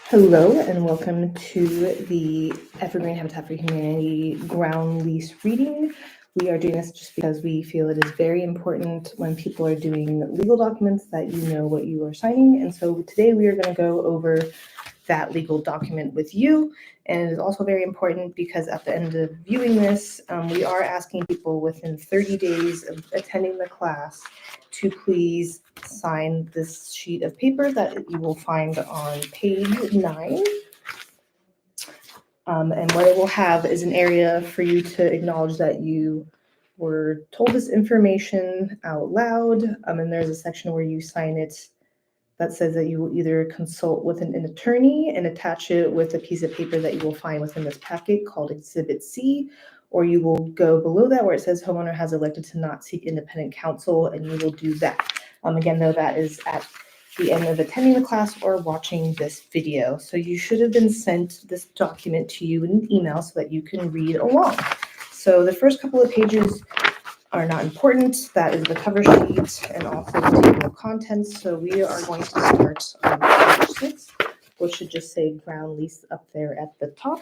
Hello and welcome to the Evergreen Habitat for Humanity ground lease reading. We are doing this just because we feel it is very important when people are doing legal documents that you know what you are signing. And so today we are going to go over that legal document with you. And it is also very important because at the end of viewing this, we are asking people within 30 days of attending the class to please sign this sheet of paper that you will find on page 9. And what it will have is an area for you to acknowledge that you were told this information out loud. And there's a section where you sign it that says that you will either consult with an attorney and attach it with a piece of paper that you will find within this packet called Exhibit C, or you will go below that where it says homeowner has elected to not seek independent counsel, and you will do that. Again, though, that is at the end of attending the class or watching this video. So you should have been sent this document to you in an email so that you can read along. So the first couple of pages are not important. That is the cover sheet and also the table of contents. So we are going to start on page 6, which should just say ground lease up there at the top.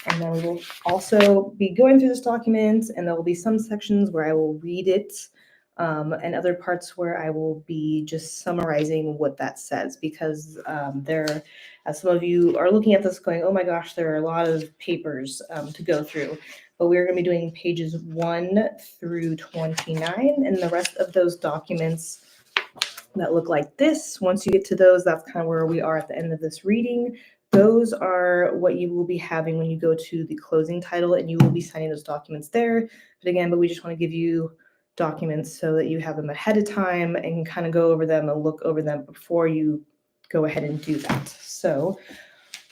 And then we will also be going through this document, and there will be some sections where I will read it, and other parts where I will be just summarizing what that says, because as some of you are looking at this going, oh my gosh, there are a lot of papers to go through. But we're going to be doing pages 1 through 29, and the rest of those documents that look like this, once you get to those, that's kind of where we are at the end of this reading. Those are what you will be having when you go to the closing title, and you will be signing those documents there. But we just want to give you documents so that you have them ahead of time and can kind of go over them and look over them before you go ahead and do that. So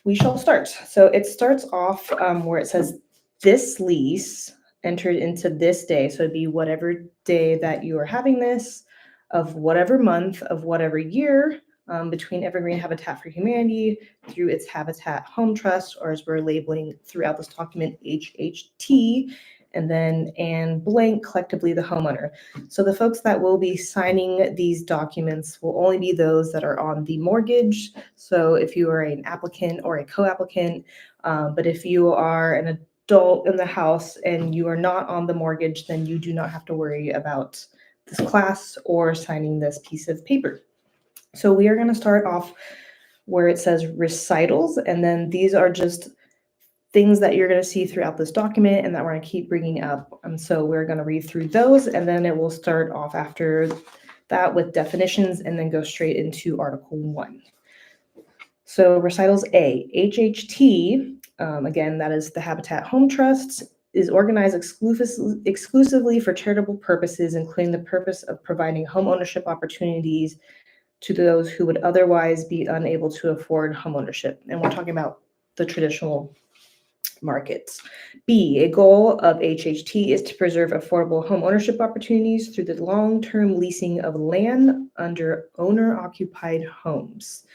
we shall start. So it starts off where it says this lease entered into this day. So it'd be whatever day that you are having this, of whatever month, of whatever year, between Evergreen Habitat for Humanity through its Habitat Home Trust, or as we're labeling throughout this document, HHT, and blank, collectively the homeowner. So the folks that will be signing these documents will only be those that are on the mortgage. So if you are an applicant or a co-applicant, but if you are an adult in the house and you are not on the mortgage, then you do not have to worry about this class or signing this piece of paper. So we are going to start off where it says recitals, and then these are just things that you're going to see throughout this document and that we're going to keep bringing up. So we're going to read through those, and then it will start off after that with definitions and then go straight into Article 1. So recitals A, HHT, again, that is the Habitat Home Trust, is organized exclusively for charitable purposes, including the purpose of providing home ownership opportunities to those who would otherwise be unable to afford home ownership. And we're talking about the traditional markets. B, a goal of HHT is to preserve affordable home ownership opportunities through the long-term leasing of land under owner-occupied homes.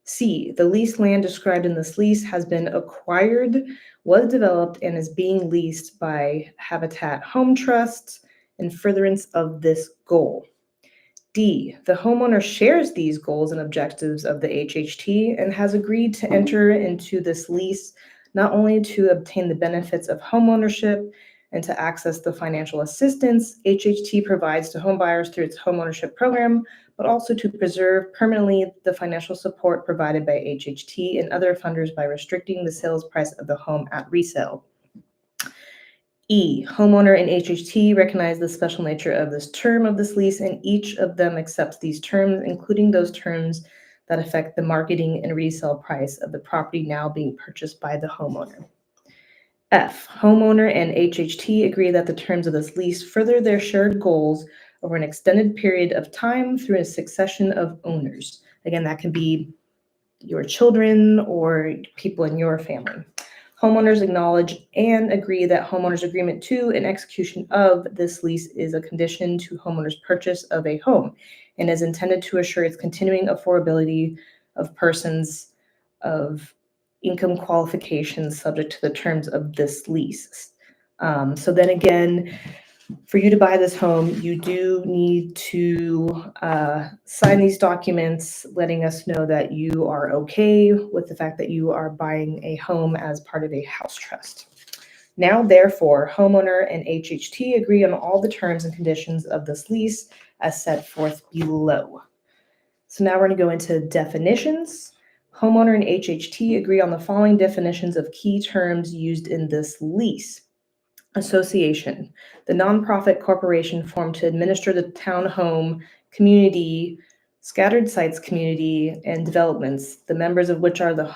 C, the leased land described in this lease has been acquired, was developed, and is being leased by Habitat Home Trust in furtherance of this goal. D, the homeowner shares these goals and objectives of the HHT and has agreed to enter into this lease not only to obtain the benefits of homeownership and to access the financial assistance HHT provides to homebuyers through its homeownership program, but also to preserve permanently the financial support provided by HHT and other funders by restricting the sales price of the home at resale. E, homeowner and HHT recognize the special nature of this term of this lease, and each of them accepts these terms, including those terms that affect the marketing and resale price of the property now being purchased by the homeowner. F, homeowner and HHT agree that the terms of this lease further their shared goals over an extended period of time through a succession of owners. Again, that can be your children or people in your family. Homeowners acknowledge and agree that homeowners' agreement to and execution of this lease is a condition to homeowners' purchase of a home and is intended to assure its continuing affordability of persons of income qualifications subject to the terms of this lease. So then again, For you to buy this home, you do need to sign these documents letting us know that you are okay with the fact that you are buying a home as part of a house trust. Now, therefore, homeowner and HHT agree on all the terms and conditions of this lease as set forth below. So now we're going to go into definitions. Homeowner and HHT agree on the following definitions of key terms used in this lease. Association, the nonprofit corporation formed to administer the town home, community, scattered sites community, and developments, the members of which are the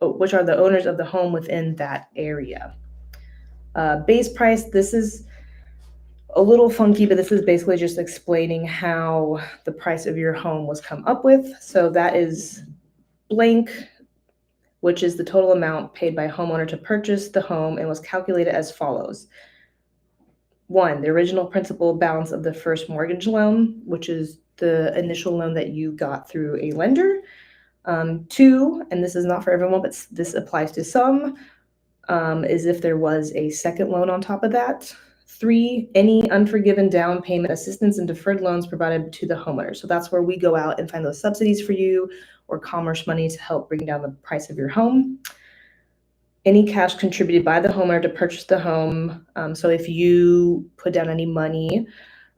owners of the home within that area. Base price, this is a little funky, but this is basically just explaining how the price of your home was come up with. So that is blank, which is the total amount paid by homeowner to purchase the home and was calculated as follows. 1, the original principal balance of the first mortgage loan, which is the initial loan that you got through a lender. 2, and this is not for everyone, but this applies to some, is if there was a second loan on top of that. 3, any unforgiven down payment assistance and deferred loans provided to the homeowner. So that's where we go out and find those subsidies for you or commerce money to help bring down the price of your home. Any cash contributed by the homeowner to purchase the home. So if you put down any money,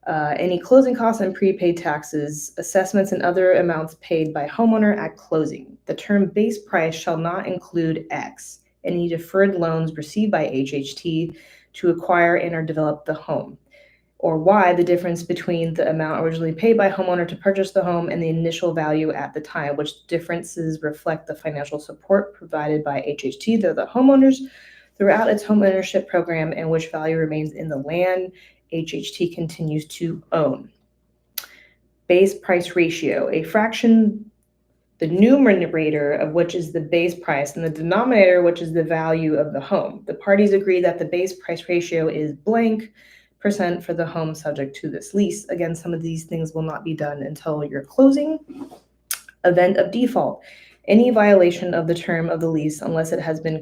any closing costs and prepaid taxes, assessments, and other amounts paid by homeowner at closing. The term base price shall not include X, any deferred loans received by HHT to acquire and or develop the home, or Y, the difference between the amount originally paid by homeowner to purchase the home and the initial value at the time, which differences reflect the financial support provided by HHT to the homeowners throughout its home ownership program, and which value remains in the land HHT continues to own. Base price ratio, a fraction, the numerator of which is the base price and the denominator, which is the value of the home. The parties agree that the base price ratio is blank % for the home subject to this lease. Again, some of these things will not be done until your closing. Event of default, any violation of the term of the lease unless it has been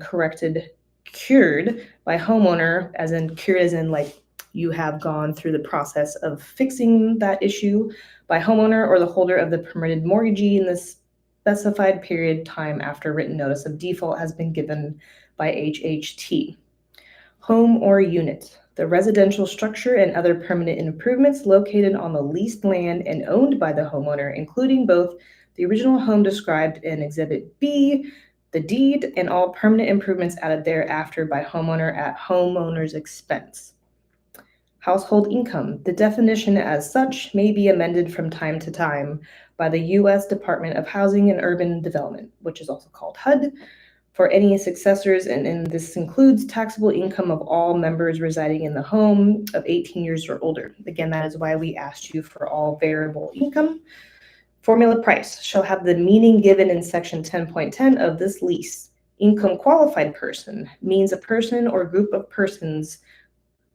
cured by homeowner, as in cured as in like you have gone through the process of fixing that issue by homeowner or the holder of the permitted mortgagee in this specified period time after written notice of default has been given by HHT. Home or unit, the residential structure and other permanent improvements located on the leased land and owned by the homeowner, including both the original home described in Exhibit B, the deed, and all permanent improvements added thereafter by homeowner at homeowner's expense. Household income, the definition as such may be amended from time to time by the U.S. Department of Housing and Urban Development, which is also called HUD, for any successors, and this includes taxable income of all members residing in the home of 18 years or older. Again, that is why we asked you for all variable income. Formula price shall have the meaning given in section 10.10 of this lease. Income qualified person means a person or group of persons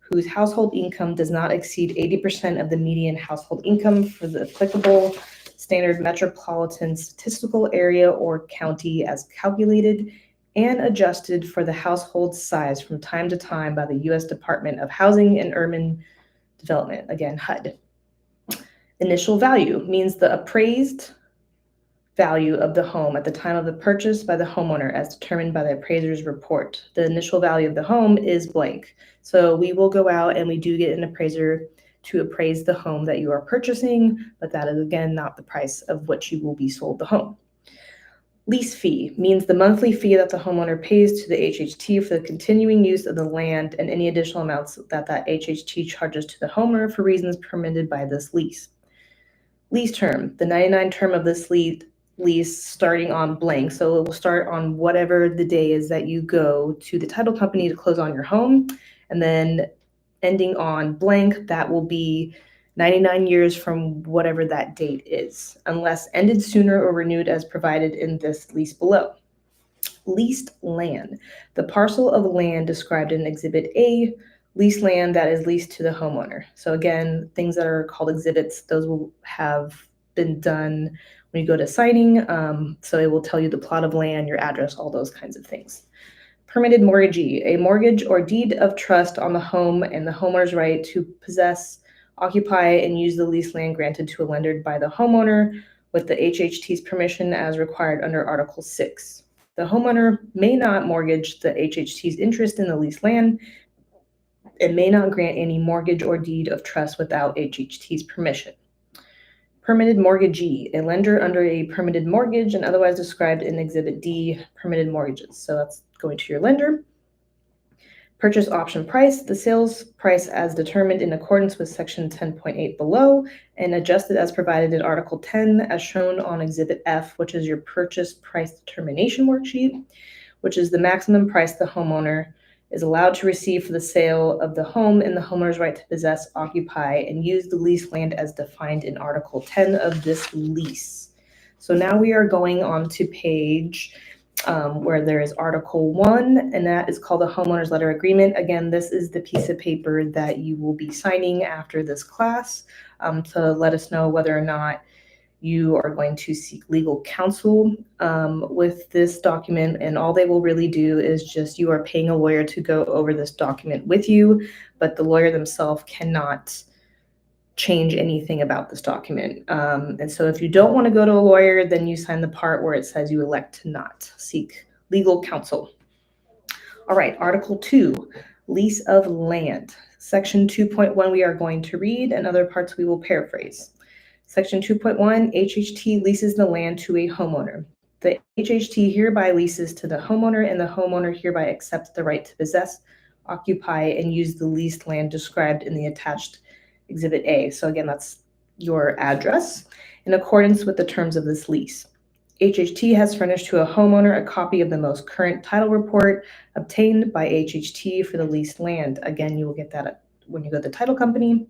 whose household income does not exceed 80% of the median household income for the applicable standard metropolitan statistical area or county as calculated and adjusted for the household size from time to time by the U.S. Department of Housing and Urban Development, again, HUD. Initial value means the appraised value of the home at the time of the purchase by the homeowner as determined by the appraiser's report. The initial value of the home is blank. So we will go out and we do get an appraiser to appraise the home that you are purchasing, but that is again not the price of which you will be sold the home. Lease fee means the monthly fee that the homeowner pays to the HHT for the continuing use of the land and any additional amounts that HHT charges to the homeowner for reasons permitted by this lease. Lease term, the 99 term of this lease starting on blank. So it will start on whatever the day is that you go to the title company to close on your home, and then ending on blank, that will be 99 years from whatever that date is, unless ended sooner or renewed as provided in this lease below. Leased land, the parcel of land described in Exhibit A, leased land that is leased to the homeowner. So again, things that are called exhibits, those will have been done when you go to signing. So it will tell you the plot of land, your address, all those kinds of things. Permitted mortgagee, a mortgage or deed of trust on the home and the homeowner's right to possess, occupy, and use the leased land granted to a lender by the homeowner with the HHT's permission as required under Article 6. The homeowner may not mortgage the HHT's interest in the leased land and may not grant any mortgage or deed of trust without HHT's permission. Permitted mortgagee, a lender under a permitted mortgage and otherwise described in Exhibit D, permitted mortgages. So that's going to your lender. Purchase option price, the sales price as determined in accordance with Section 10.8 below and adjusted as provided in Article 10 as shown on Exhibit F, which is your purchase price determination worksheet, which is the maximum price the homeowner is allowed to receive for the sale of the home and the homeowner's right to possess, occupy, and use the leased land as defined in Article 10 of this lease. So now we are going on to page where there is Article 1, and that is called the Homeowner's Letter Agreement. Again, this is the piece of paper that you will be signing after this class to let us know whether or not you are going to seek legal counsel with this document, and all they will really do is just you are paying a lawyer to go over this document with you, but the lawyer themselves cannot change anything about this document. And so if you don't want to go to a lawyer, then you sign the part where it says you elect to not seek legal counsel. All right, Article 2, Lease of Land. Section 2.1 we are going to read, and other parts we will paraphrase. Section 2.1, HHT leases the land to a homeowner. The HHT hereby leases to the homeowner, and the homeowner hereby accepts the right to possess, occupy, and use the leased land described in the attached Exhibit A. So again, that's your address in accordance with the terms of this lease. HHT has furnished to a homeowner a copy of the most current title report obtained by HHT for the leased land. Again, you will get that when you go to the title company.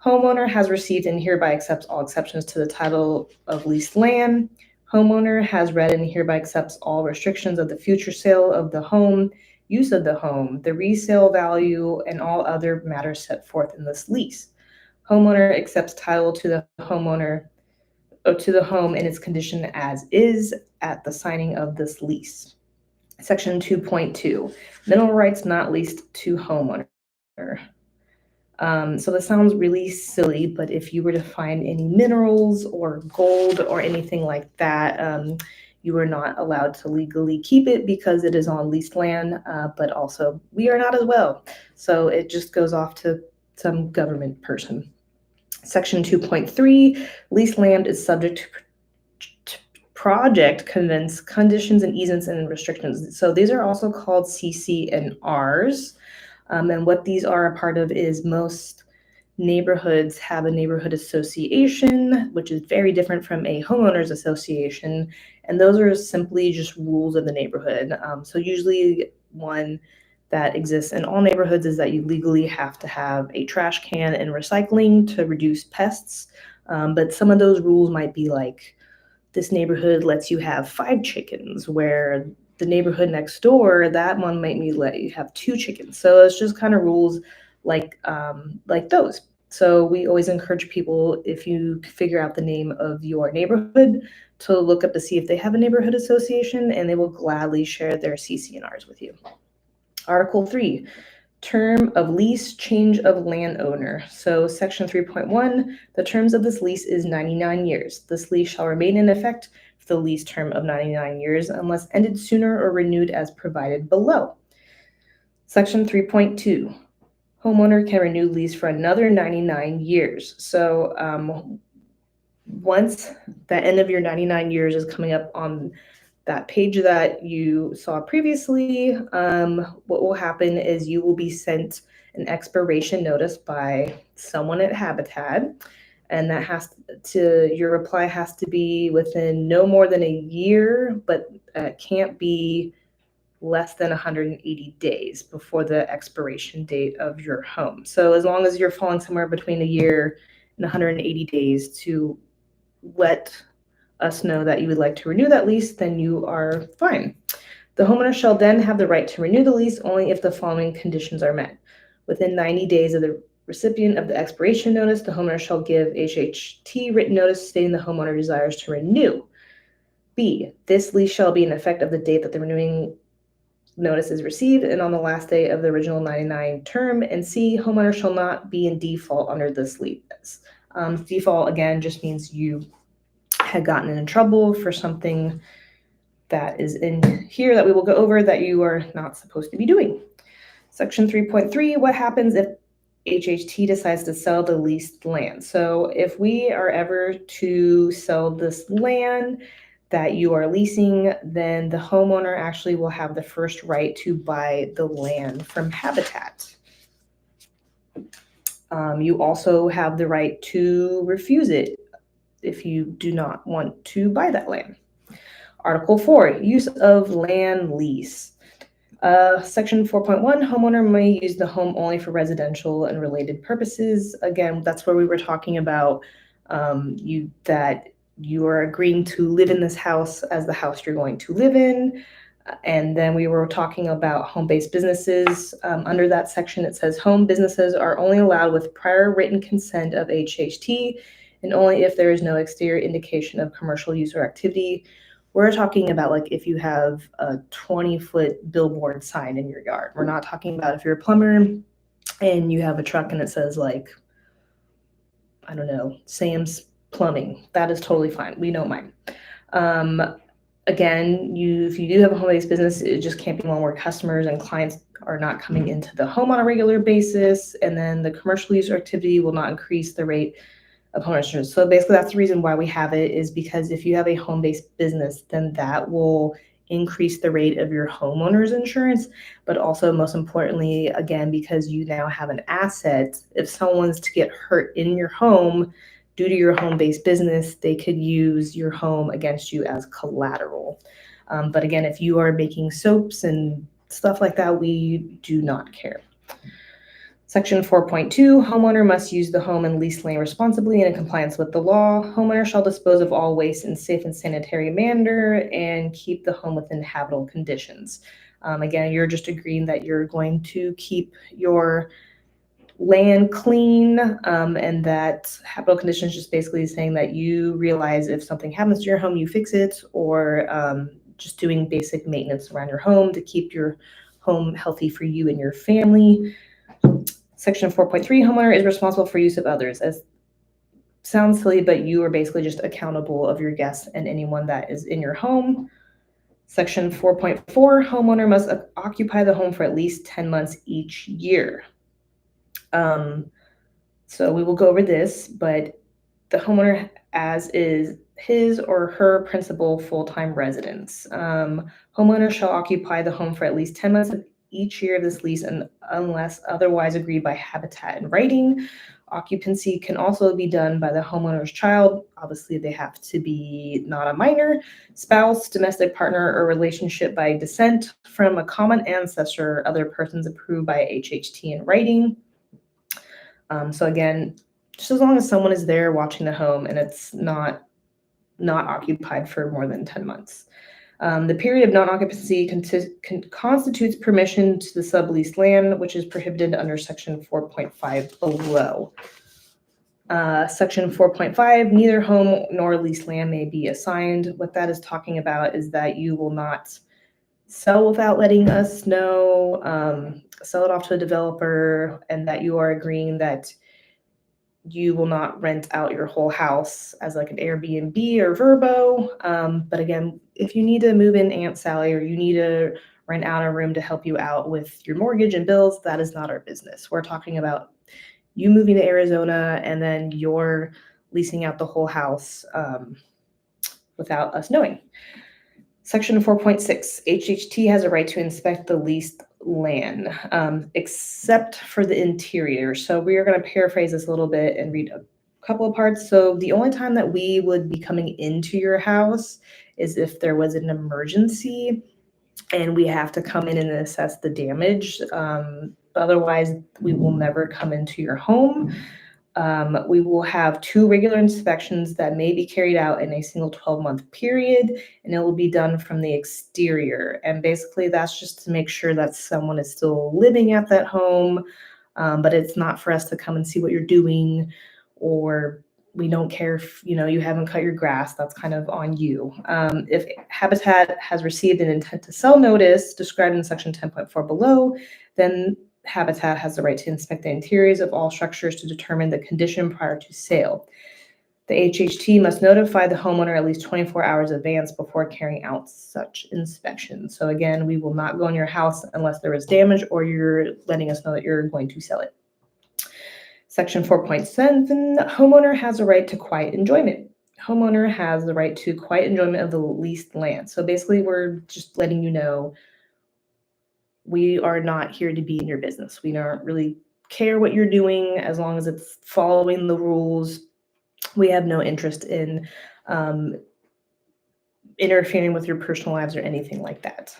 Homeowner has received and hereby accepts all exceptions to the title of leased land. Homeowner has read and hereby accepts all restrictions of the future sale of the home, use of the home, the resale value, and all other matters set forth in this lease. Homeowner accepts title to the homeowner to the home in its condition as is at the signing of this lease. Section 2.2, mineral rights not leased to homeowner. So this sounds really silly, but if you were to find any minerals or gold or anything like that, you are not allowed to legally keep it because it is on leased land, but also we are not as well. So it just goes off to some government person. Section 2.3, leased land is subject to project conditions and easements and restrictions. So these are also called CC and Rs. And what these are a part of is most neighborhoods have a neighborhood association, which is very different from a homeowners association. And those are simply just rules of the neighborhood. So usually one that exists in all neighborhoods is that you legally have to have a trash can and recycling to reduce pests. But some of those rules might be like, this neighborhood lets you have 5 chickens, where the neighborhood next door, that one might let you have 2 chickens. So it's just kind of rules like those. So we always encourage people, if you figure out the name of your neighborhood, to look up to see if they have a neighborhood association, and they will gladly share their CC&Rs with you. Article 3, term of lease, change of landowner. So section 3.1, the terms of this lease is 99 years. This lease shall remain in effect for the lease term of 99 years unless ended sooner or renewed as provided below. Section 3.2, homeowner can renew lease for another 99 years. So once the end of your 99 years is coming up on that page that you saw previously, what will happen is you will be sent an expiration notice by someone at Habitat, and that your reply has to be within no more than a year, but can't be less than 180 days before the expiration date of your home. So as long as you're falling somewhere between a year and 180 days to let us know that you would like to renew that lease, then you are fine. The homeowner shall then have the right to renew the lease only if the following conditions are met. Within 90 days of the recipient of the expiration notice, the homeowner shall give HHT written notice stating the homeowner desires to renew. B, this lease shall be in effect of the date that the renewing notice is received and on the last day of the original 99 term, and C, homeowner shall not be in default under this lease. Default, again, just means you had gotten in trouble for something that is in here that we will go over that you are not supposed to be doing. Section 3.3, what happens if HHT decides to sell the leased land? So if we are ever to sell this land that you are leasing, then the homeowner actually will have the first right to buy the land from Habitat. You also have the right to refuse it if you do not want to buy that land. Article 4, use of land lease. Section 4.1, homeowner may use the home only for residential and related purposes. Again, that's where we were talking about that you are agreeing to live in this house as the house you're going to live in. And then we were talking about home-based businesses. Under that section, it says home businesses are only allowed with prior written consent of HHT and only if there is no exterior indication of commercial use or activity. We're talking about like if you have a 20-foot billboard sign in your yard. We're not talking about if you're a plumber and you have a truck and it says like, I don't know, Sam's Plumbing. That is totally fine. We know mine. Again, if you do have a home-based business, it just can't be one where customers and clients are not coming into the home on a regular basis. And then the commercial use or activity will not increase the rate of home insurance. So basically that's the reason why we have it, is because if you have a home-based business, then that will increase the rate of your homeowner's insurance, but also most importantly, again, because you now have an asset, if someone's to get hurt in your home due to your home-based business, they could use your home against you as collateral. But again, if you are making soaps and stuff like that, we do not care. Section 4.2, homeowner must use the home and lease land responsibly and in compliance with the law. Homeowner shall dispose of all waste in safe and sanitary manner and keep the home within habitable conditions. Again, you're just agreeing that you're going to keep your land clean, and that habitable conditions just basically saying that you realize if something happens to your home, you fix it, or just doing basic maintenance around your home to keep your home healthy for you and your family. Section 4.3, homeowner is responsible for use of others. As sounds silly, but you are basically just accountable of your guests and anyone that is in your home. Section 4.4, homeowner must occupy the home for at least 10 months each year. So we will go over this, but the homeowner as is his or her principal full-time residence. Homeowner shall occupy the home for at least 10 months of each year of this lease, and unless otherwise agreed by Habitat in writing. Occupancy can also be done by the homeowner's child. Obviously, they have to be not a minor, spouse, domestic partner, or relationship by descent from a common ancestor or other persons approved by HHT in writing. So again, just as long as someone is there watching the home and it's not occupied for more than 10 months. The period of non-occupancy constitutes permission to the subleased land, which is prohibited under section 4.5 below. Section 4.5, neither home nor leased land may be assigned. What that is talking about is that you will not sell without letting us know, sell it off to a developer, and that you are agreeing that you will not rent out your whole house as like an Airbnb or Verbo. But again, if you need to move in Aunt Sally or you need to rent out a room to help you out with your mortgage and bills, that is not our business. We're talking about you moving to Arizona and then you're leasing out the whole house without us knowing. Section 4.6, HHT has a right to inspect the leased land, except for the interior. So we are going to paraphrase this a little bit and read a couple of parts. So the only time that we would be coming into your house is if there was an emergency and we have to come in and assess the damage. Otherwise, we will never come into your home. We will have 2 regular inspections that may be carried out in a single 12-month period, and it will be done from the exterior. And basically, that's just to make sure that someone is still living at that home, but it's not for us to come and see what you're doing or we don't care if, you haven't cut your grass, that's kind of on you. If Habitat has received an intent to sell notice described in section 10.4 below, then Habitat has the right to inspect the interiors of all structures to determine the condition prior to sale. The HHT must notify the homeowner at least 24 hours in advance before carrying out such inspection. So again, we will not go in your house unless there is damage or you're letting us know that you're going to sell it. Section 4.7, homeowner has a right to quiet enjoyment. Homeowner has the right to quiet enjoyment of the leased land. So basically, we're just letting you know we are not here to be in your business. We don't really care what you're doing as long as it's following the rules. We have no interest in interfering with your personal lives or anything like that.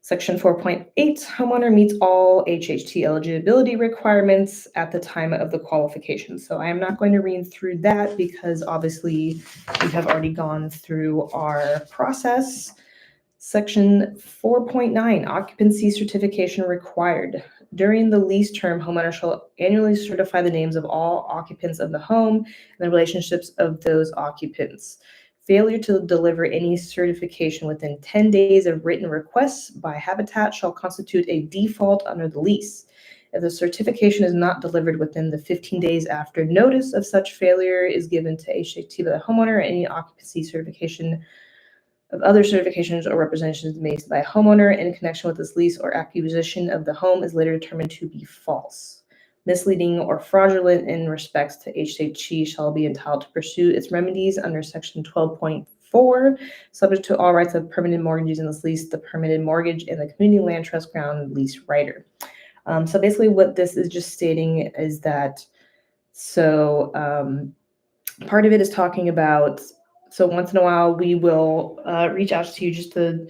Section 4.8, homeowner meets all HHT eligibility requirements at the time of the qualification. So I am not going to read through that because obviously we have already gone through our process. Section 4.9, occupancy certification required. During the lease term, homeowner shall annually certify the names of all occupants of the home and the relationships of those occupants. Failure to deliver any certification within 10 days of written requests by Habitat shall constitute a default under the lease. If the certification is not delivered within the 15 days after notice of such failure is given to HHT by the homeowner, any occupancy certification of other certifications or representations made by a homeowner in connection with this lease or acquisition of the home is later determined to be false, misleading, or fraudulent in respects to HHT shall be entitled to pursue its remedies under section 12.4, subject to all rights of permanent mortgages in this lease, the permitted mortgage, and the community land trust ground lease writer. So basically what this is just stating is that, part of it is talking about, so once in a while we will reach out to you just to,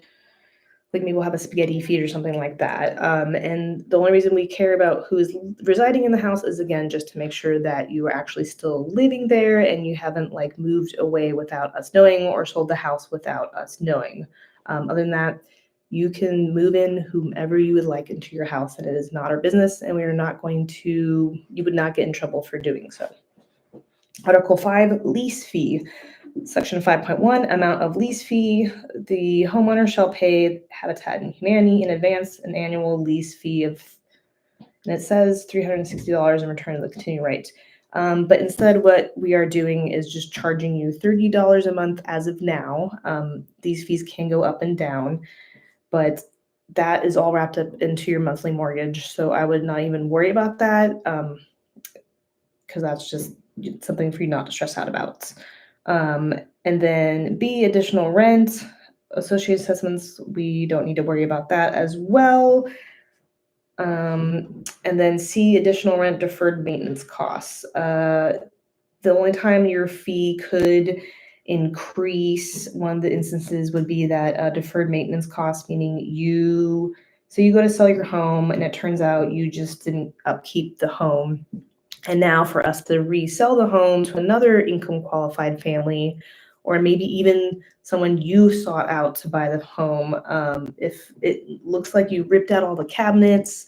like maybe we'll have a spaghetti feed or something like that. And the only reason we care about who is residing in the house is, again, just to make sure that you are actually still living there and you haven't like moved away without us knowing or sold the house without us knowing. Other than that, you can move in whomever you would like into your house, and it is not our business, and we are not going to, you would not get in trouble for doing so. Article 5, lease fee. Section 5.1, amount of lease fee. The homeowner shall pay Habitat and Humanity in advance an annual lease fee of, and it says $360 in return of the continuing right. But instead, what we are doing is just charging you $30 a month as of now. These fees can go up and down, but that is all wrapped up into your monthly mortgage. So I would not even worry about that because that's just something for you not to stress out about. And then B, additional rent, associated assessments, we don't need to worry about that as well. And then C, additional rent, deferred maintenance costs. The only time your fee could increase, one of the instances would be that deferred maintenance costs, meaning you go to sell your home and it turns out you just didn't upkeep the home. And now for us to resell the home to another income qualified family, or maybe even someone you sought out to buy the home, if it looks like you ripped out all the cabinets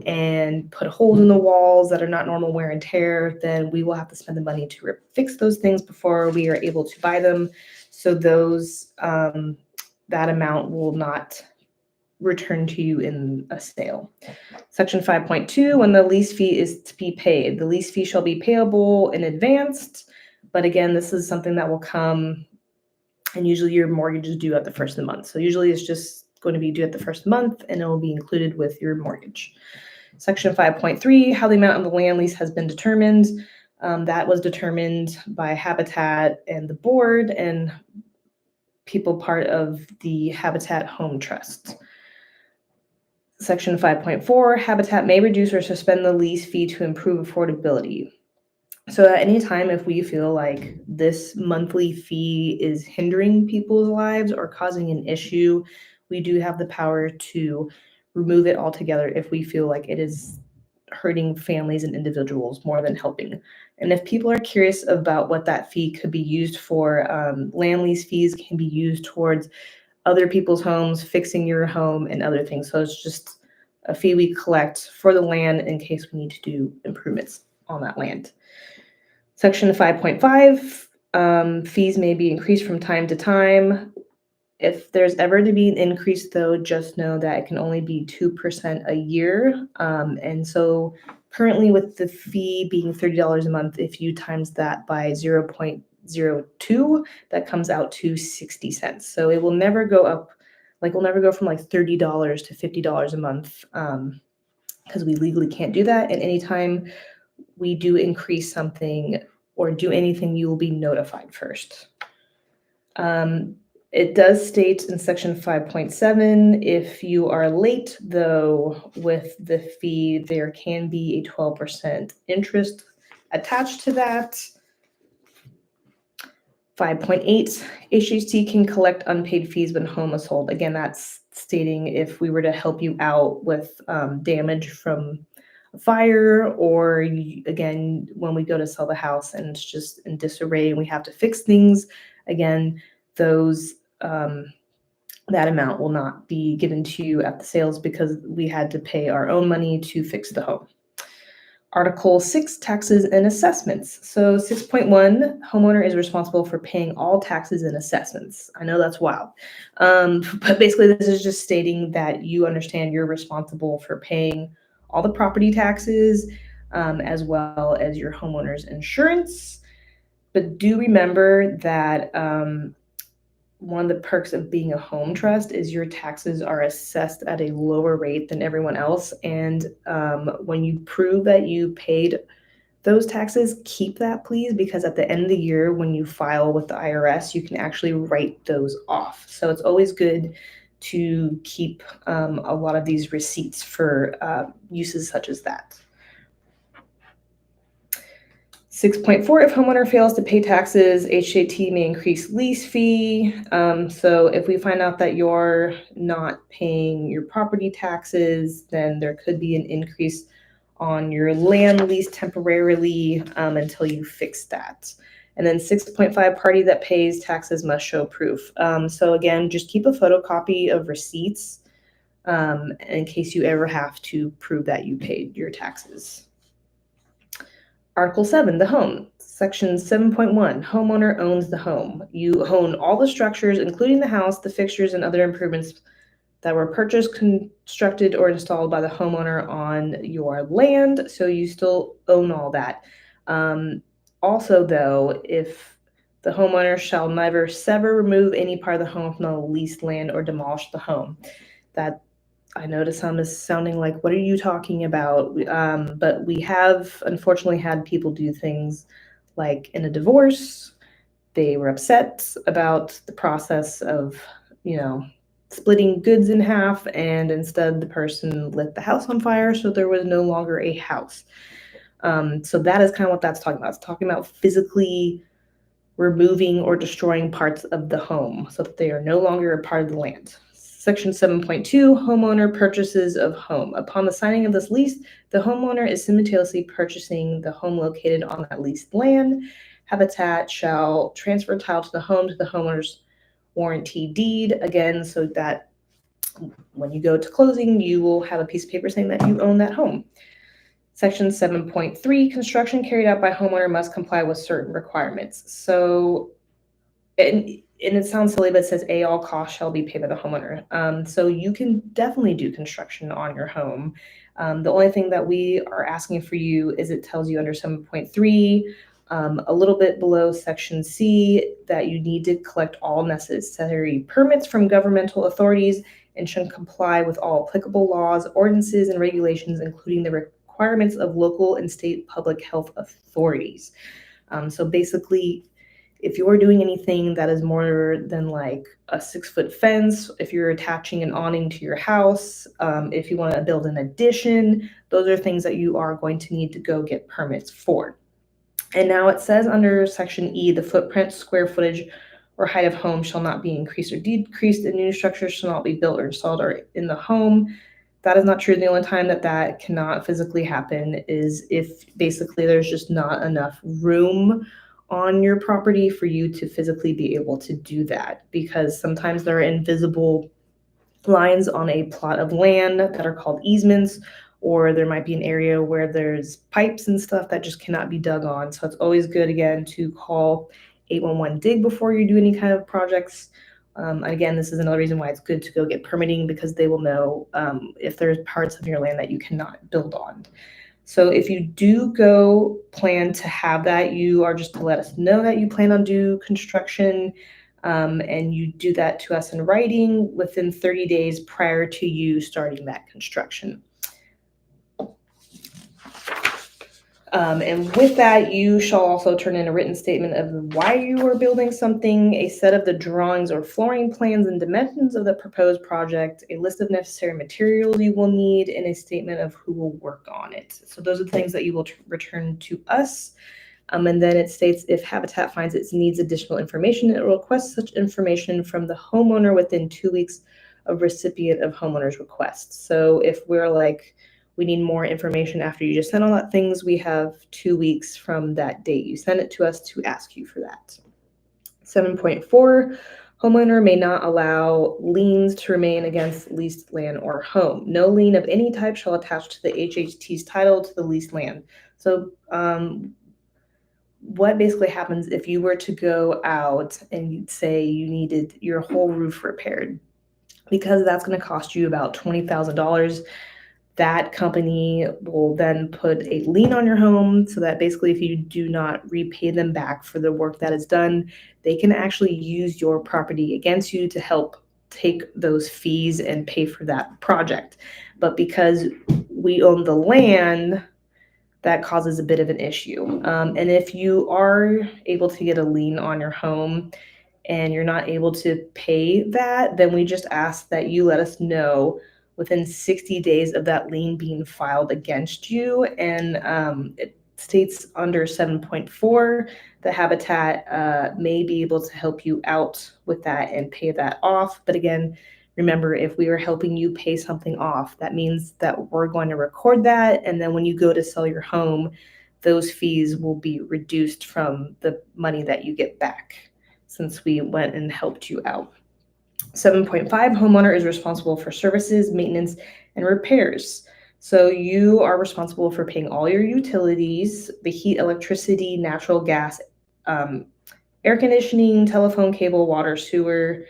and put holes in the walls that are not normal wear and tear, then we will have to spend the money to fix those things before we are able to buy them. So those that amount will not return to you in a sale. Section 5.2, when the lease fee is to be paid, the lease fee shall be payable in advance. But again, this is something that will come, and usually your mortgage is due at the first of the month. So usually it's just going to be due at the first month and it will be included with your mortgage. Section 5.3, how the amount of the land lease has been determined. That was determined by Habitat and the board and people part of the Habitat Home Trust. Section 5.4, Habitat may reduce or suspend the lease fee to improve affordability. So at any time, if we feel like this monthly fee is hindering people's lives or causing an issue, we do have the power to remove it altogether if we feel like it is hurting families and individuals more than helping. And if people are curious about what that fee could be used for, land lease fees can be used towards other people's homes, fixing your home, and other things. So it's just a fee we collect for the land in case we need to do improvements on that land. Section 5.5, fees may be increased from time to time. If there's ever to be an increase, though, just know that it can only be 2% a year. And so currently with the fee being $30 a month, if you times that by 0.02, that comes out to 60 cents. So it will never go up, like we'll never go from like $30 to $50 a month, because we legally can't do that. And anytime we do increase something or do anything, you will be notified first. It does state in section 5.7, if you are late, though, with the fee, there can be a 12% interest attached to that. 5.8, HHT can collect unpaid fees when home is sold. Again, that's stating if we were to help you out with damage from a fire, or again, when we go to sell the house and it's just in disarray and we have to fix things, again, those that amount will not be given to you at the sales because we had to pay our own money to fix the home. Article 6, taxes and assessments. So 6.1, homeowner is responsible for paying all taxes and assessments. I know that's wild. But basically this is just stating that you understand you're responsible for paying all the property taxes, as well as your homeowner's insurance. But do remember that one of the perks of being a home trust is your taxes are assessed at a lower rate than everyone else. And when you prove that you paid those taxes, keep that, please, because at the end of the year, when you file with the IRS, you can actually write those off. So it's always good to keep a lot of these receipts for uses such as that. 6.4, if homeowner fails to pay taxes, HJT may increase lease fee. So if we find out that you're not paying your property taxes, then there could be an increase on your land lease temporarily until you fix that. And then 6.5, party that pays taxes must show proof. So again, just keep a photocopy of receipts in case you ever have to prove that you paid your taxes. Article 7, the home. Section 7.1, homeowner owns the home. You own all the structures, including the house, the fixtures, and other improvements that were purchased, constructed, or installed by the homeowner on your land. So you still own all that. Also, though, if the homeowner shall neither sever, remove any part of the home from the leased land, or demolish the home. That I know to some is sounding like, what are you talking about? But we have unfortunately had people do things like in a divorce, they were upset about the process of, splitting goods in half, and instead the person lit the house on fire, so there was no longer a house. So that is kind of what that's talking about. It's talking about physically removing or destroying parts of the home so that they are no longer a part of the land. Section 7.2, homeowner purchases of home. Upon the signing of this lease, the homeowner is simultaneously purchasing the home located on that leased land. Habitat shall transfer title to the home to the homeowner's warranty deed. Again, so that when you go to closing, you will have a piece of paper saying that you own that home. Section 7.3, construction carried out by homeowner must comply with certain requirements. So, and it sounds silly, but it says all costs shall be paid by the homeowner. So you can definitely do construction on your home. The only thing that we are asking for you is it tells you under 7.3, a little bit below section C, that you need to collect all necessary permits from governmental authorities and should comply with all applicable laws, ordinances, and regulations, including the requirements of local and state public health authorities. So basically, if you're doing anything that is more than like a 6-foot fence, if you're attaching an awning to your house, if you want to build an addition, those are things that you are going to need to go get permits for. And now it says under section E, the footprint, square footage, or height of home shall not be increased or decreased, and new structures shall not be built or installed or in the home. That is not true. The only time that cannot physically happen is if basically there's just not enough room on your property for you to physically be able to do that, because sometimes there are invisible lines on a plot of land that are called easements, or there might be an area where there's pipes and stuff that just cannot be dug on. So it's always good, again, to call 811 dig before you do any kind of projects. Again, this is another reason why it's good to go get permitting, because they will know if there's parts of your land that you cannot build on. So if you do go plan to have that, you are just to let us know that you plan on do construction, and you do that to us in writing within 30 days prior to you starting that construction. And with that, you shall also turn in a written statement of why you are building something, a set of the drawings or flooring plans and dimensions of the proposed project, a list of necessary materials you will need, and a statement of who will work on it. So those are the things that you will return to us. And then it states, if Habitat finds it needs additional information, it will request such information from the homeowner within 2 weeks of recipient of homeowner's request. So if we're like, we need more information after you just sent all that things, we have 2 weeks from that date you send it to us to ask you for that. 7.4, homeowner may not allow liens to remain against leased land or home. No lien of any type shall attach to the HHT's title to the leased land. So what basically happens if you were to go out and you'd say you needed your whole roof repaired, because that's going to cost you about $20,000. That company will then put a lien on your home, so that basically if you do not repay them back for the work that is done, they can actually use your property against you to help take those fees and pay for that project. But because we own the land, that causes a bit of an issue. And if you are able to get a lien on your home and you're not able to pay that, then we just ask that you let us know within 60 days of that lien being filed against you. And it states under 7.4, the Habitat may be able to help you out with that and pay that off. But again, remember, if we are helping you pay something off, that means that we're going to record that. And then when you go to sell your home, those fees will be reduced from the money that you get back, since we went and helped you out. 7.5, homeowner is responsible for services, maintenance, and repairs. So you are responsible for paying all your utilities, the heat, electricity, natural gas, air conditioning, telephone, cable, water, sewer.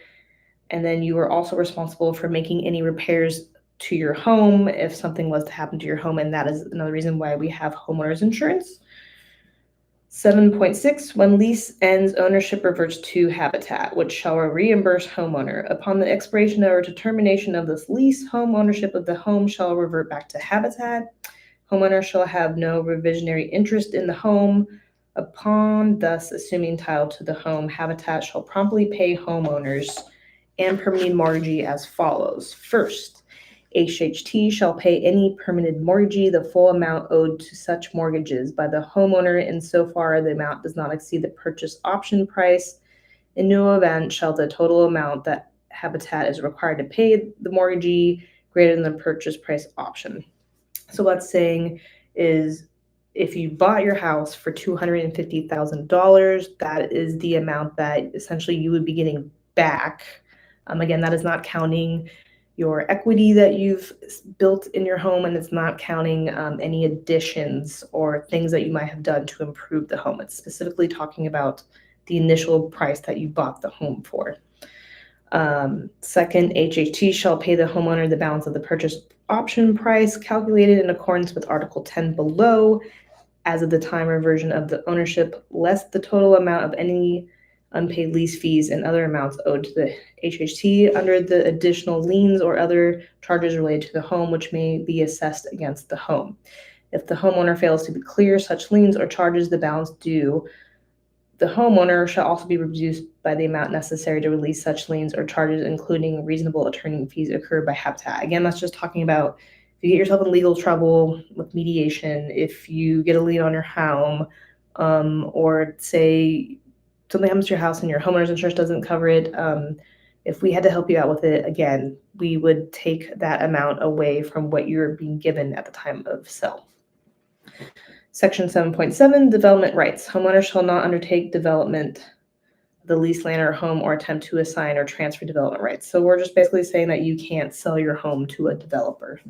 And then you are also responsible for making any repairs to your home if something was to happen to your home. And that is another reason why we have homeowners insurance. 7.6, when lease ends, ownership reverts to Habitat, which shall reimburse homeowner. Upon the expiration or termination of this lease, home ownership of the home shall revert back to Habitat. Homeowner shall have no reversionary interest in the home. Upon thus assuming title to the home, Habitat shall promptly pay homeowners and permitting mortgagee as follows. First, HHT shall pay any permitted mortgagee the full amount owed to such mortgages by the homeowner insofar the amount does not exceed the purchase option price. In no event shall the total amount that Habitat is required to pay the mortgagee greater than the purchase price option. So what that's saying is, if you bought your house for $250,000, that is the amount that essentially you would be getting back. Again, that is not counting your equity that you've built in your home, and it's not counting any additions or things that you might have done to improve the home. It's specifically talking about the initial price that you bought the home for. Second, HHT shall pay the homeowner the balance of the purchase option price calculated in accordance with Article 10 below as of the time or version of the ownership, less the total amount of any unpaid lease fees and other amounts owed to the HHT under the additional liens or other charges related to the home which may be assessed against the home. If the homeowner fails to clear such liens or charges, the balance due the homeowner shall also be reduced by the amount necessary to release such liens or charges, including reasonable attorney fees incurred by Habitat. Again, that's just talking about if you get yourself in legal trouble with mediation, if you get a lien on your home, or say something happens to your house and your homeowner's insurance doesn't cover it, if we had to help you out with it, again, we would take that amount away from what you're being given at the time of sale. Section 7.7, development rights. Homeowners shall not undertake development of the leased land or home or attempt to assign or transfer development rights. So we're just basically saying that you can't sell your home to a developer.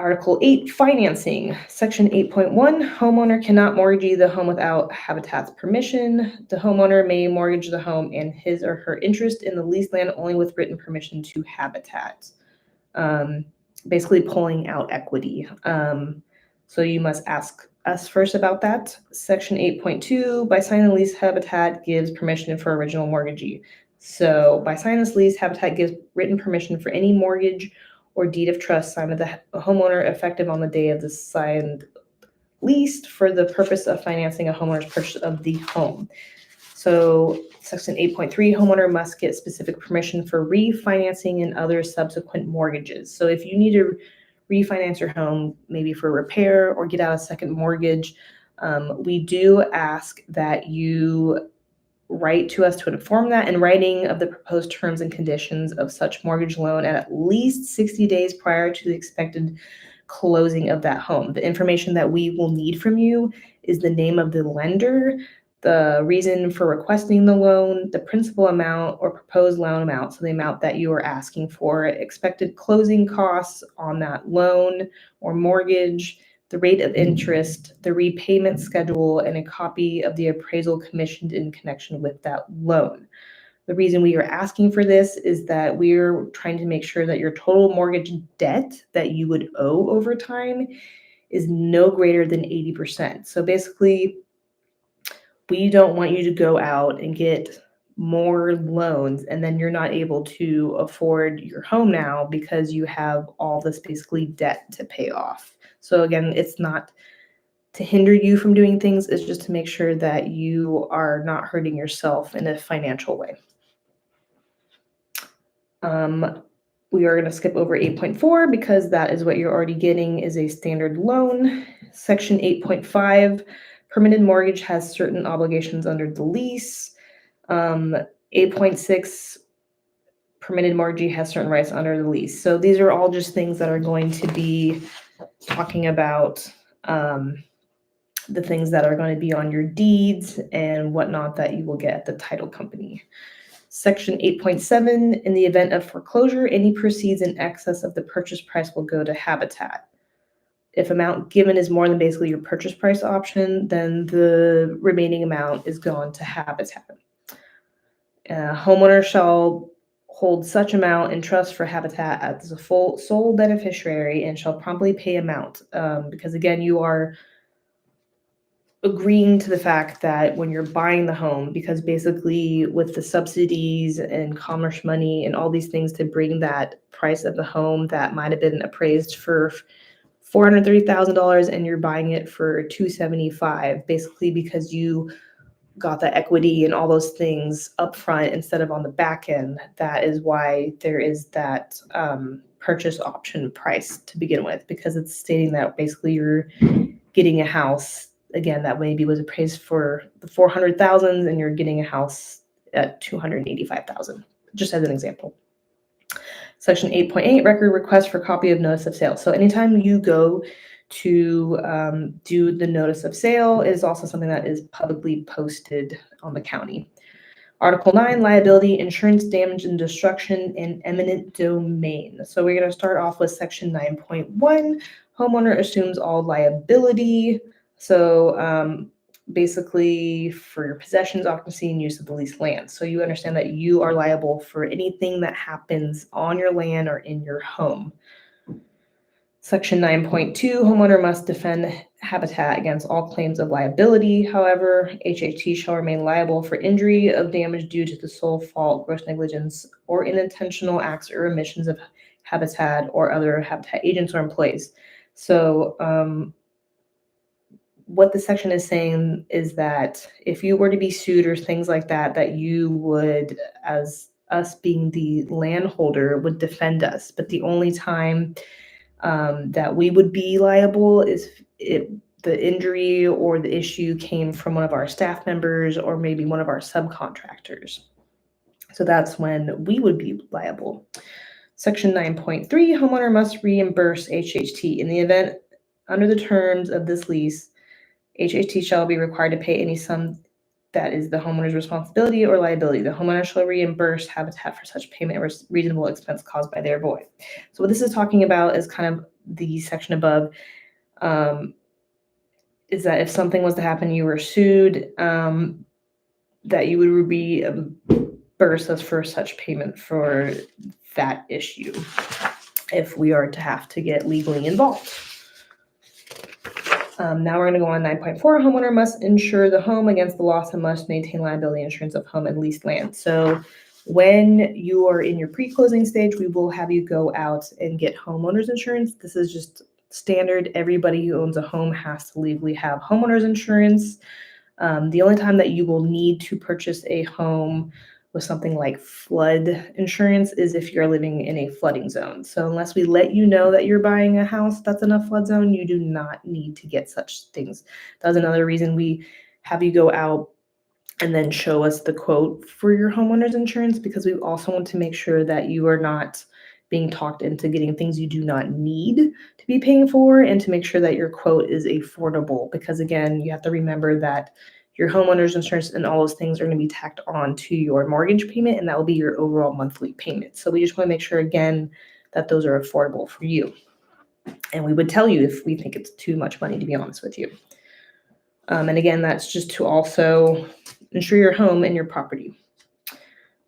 Article 8, financing. Section 8.1, homeowner cannot mortgage the home without Habitat's permission. The homeowner may mortgage the home and his or her interest in the leased land only with written permission to Habitat. Basically pulling out equity. So you must ask us first about that. Section 8.2, by signing the lease, Habitat gives permission for original mortgagee. So by signing this lease, Habitat gives written permission for any mortgage or deed of trust signed by the homeowner effective on the day of the signed lease for the purpose of financing a homeowner's purchase of the home. So section 8.3, homeowner must get specific permission for refinancing and other subsequent mortgages. So if you need to refinance your home, maybe for repair or get out a second mortgage, we do ask that you write to us to inform that in writing of the proposed terms and conditions of such mortgage loan at least 60 days prior to the expected closing of that home. The information that we will need from you is the name of the lender, the reason for requesting the loan, the principal amount or proposed loan amount, so the amount that you are asking for, expected closing costs on that loan or mortgage, the rate of interest, the repayment schedule, and a copy of the appraisal commissioned in connection with that loan. The reason we are asking for this is that we're trying to make sure that your total mortgage debt that you would owe over time is no greater than 80%. So basically, we don't want you to go out and get more loans and then you're not able to afford your home now because you have all this basically debt to pay off. So again, it's not to hinder you from doing things, it's just to make sure that you are not hurting yourself in a financial way. We are going to skip over 8.4 because that is what you're already getting is a standard loan. Section 8.5, permitted mortgage has certain obligations under the lease. 8.6, permitted mortgagee has certain rights under the lease. So these are all just things that are going to be talking about the things that are going to be on your deeds and whatnot that you will get at the title company. Section 8.7, in the event of foreclosure, any proceeds in excess of the purchase price will go to Habitat. If amount given is more than basically your purchase price option, then the remaining amount is gone to Habitat. Homeowner shall hold such amount in trust for Habitat as a full sole beneficiary and shall promptly pay amount. Because again, you are agreeing to the fact that when you're buying the home, because basically with the subsidies and commerce money and all these things to bring that price of the home that might have been appraised for $430,000 and you're buying it for $275,000, basically because you got the equity and all those things up front instead of on the back end. That is why there is that purchase option price to begin with, because it's stating that basically you're getting a house again that maybe was appraised for the $400,000 and you're getting a house at $285,000, just as an example. Section 8.8, record request for copy of notice of sale. So anytime you go to do the notice of sale, it is also something that is publicly posted on the county. Article 9, liability, insurance, damage and destruction in eminent domain. So we're going to start off with section 9.1, homeowner assumes all liability. So basically for your possessions, occupancy, and use of the leased land. So you understand that you are liable for anything that happens on your land or in your home. Section 9.2, homeowner must defend Habitat against all claims of liability. However, HHT shall remain liable for injury of damage due to the sole fault, gross negligence, or unintentional acts or omissions of Habitat or other Habitat agents or employees. So what the section is saying is that if you were to be sued or things like that, that you would, as us being the landholder, would defend us. But the only time that we would be liable is if the injury or the issue came from one of our staff members or maybe one of our subcontractors. So that's when we would be liable. Section 9.3, homeowner must reimburse HHT in the event under the terms of this lease. HHT shall be required to pay any sum that is the homeowner's responsibility or liability. The homeowner shall reimburse Habitat for such payment or reasonable expense caused by their void. So what this is talking about is kind of the section above, is that if something was to happen, you were sued, that you would reimburse us for such payment for that issue if we are to have to get legally involved. Now we're going to go on 9.4. Homeowner must insure the home against the loss and must maintain liability insurance of home and leased land. So when you are in your pre-closing stage, we will have you go out and get homeowners insurance. This is just standard. Everybody who owns a home has to legally have homeowners insurance. The only time that you will need to purchase a home with something like flood insurance is if you're living in a flooding zone. So unless we let you know that you're buying a house that's in a flood zone, you do not need to get such things. That's another reason we have you go out and then show us the quote for your homeowner's insurance, because we also want to make sure that you are not being talked into getting things you do not need to be paying for, and to make sure that your quote is affordable. Because again, you have to remember that your homeowner's insurance and all those things are going to be tacked on to your mortgage payment, and that will be your overall monthly payment. So we just want to make sure, again, that those are affordable for you. And we would tell you if we think it's too much money, to be honest with you. And again, that's just to also insure your home and your property.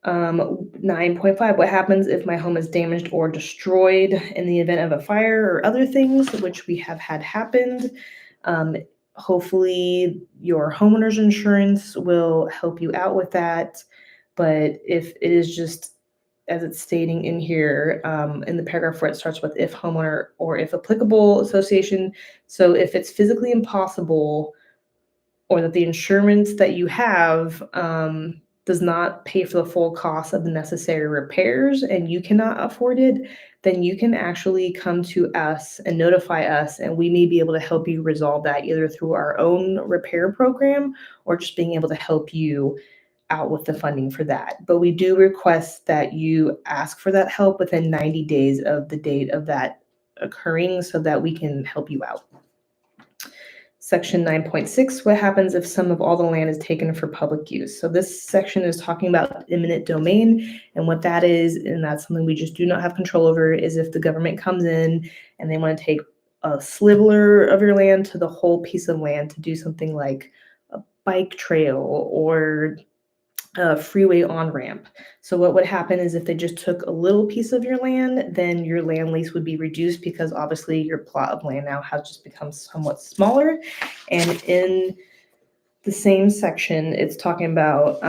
9.5, what happens if my home is damaged or destroyed in the event of a fire or other things, which we have had happened. Hopefully your homeowner's insurance will help you out with that. But if it is just, as it's stating in here, in the paragraph where it starts with if homeowner or if applicable association. So if it's physically impossible, or that the insurance that you have does not pay for the full cost of the necessary repairs and you cannot afford it, then you can actually come to us and notify us, and we may be able to help you resolve that either through our own repair program or just being able to help you out with the funding for that. But we do request that you ask for that help within 90 days of the date of that occurring so that we can help you out. Section 9.6, what happens if some of all the land is taken for public use? So this section is talking about eminent domain, and what that is, and that's something we just do not have control over, is if the government comes in and they want to take a sliver of your land to the whole piece of land to do something like a bike trail or a freeway on-ramp. So what would happen is if they just took a little piece of your land, then your land lease would be reduced because obviously your plot of land now has just become somewhat smaller. And in the same section, it's talking about,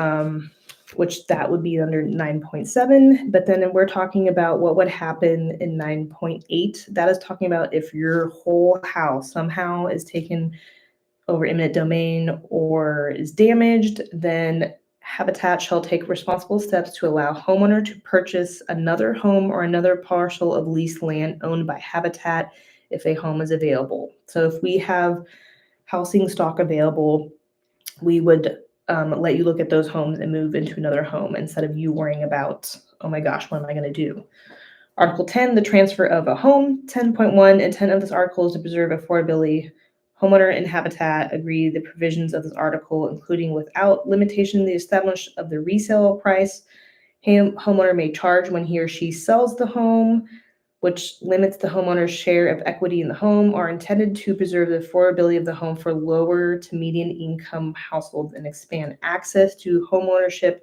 which that would be under 9.7, but then we're talking about what would happen in 9.8. That is talking about if your whole house somehow is taken over eminent domain or is damaged, then Habitat shall take responsible steps to allow homeowner to purchase another home or another parcel of leased land owned by Habitat if a home is available. So if we have housing stock available, we would let you look at those homes and move into another home instead of you worrying about, oh my gosh, what am I going to do? Article 10, the transfer of a home. 10.1, intent of this article is to preserve affordability. Homeowner and Habitat agree the provisions of this article, including without limitation the establishment of the resale price homeowner may charge when he or she sells the home, which limits the homeowner's share of equity in the home, are intended to preserve the affordability of the home for lower to median income households and expand access to homeownership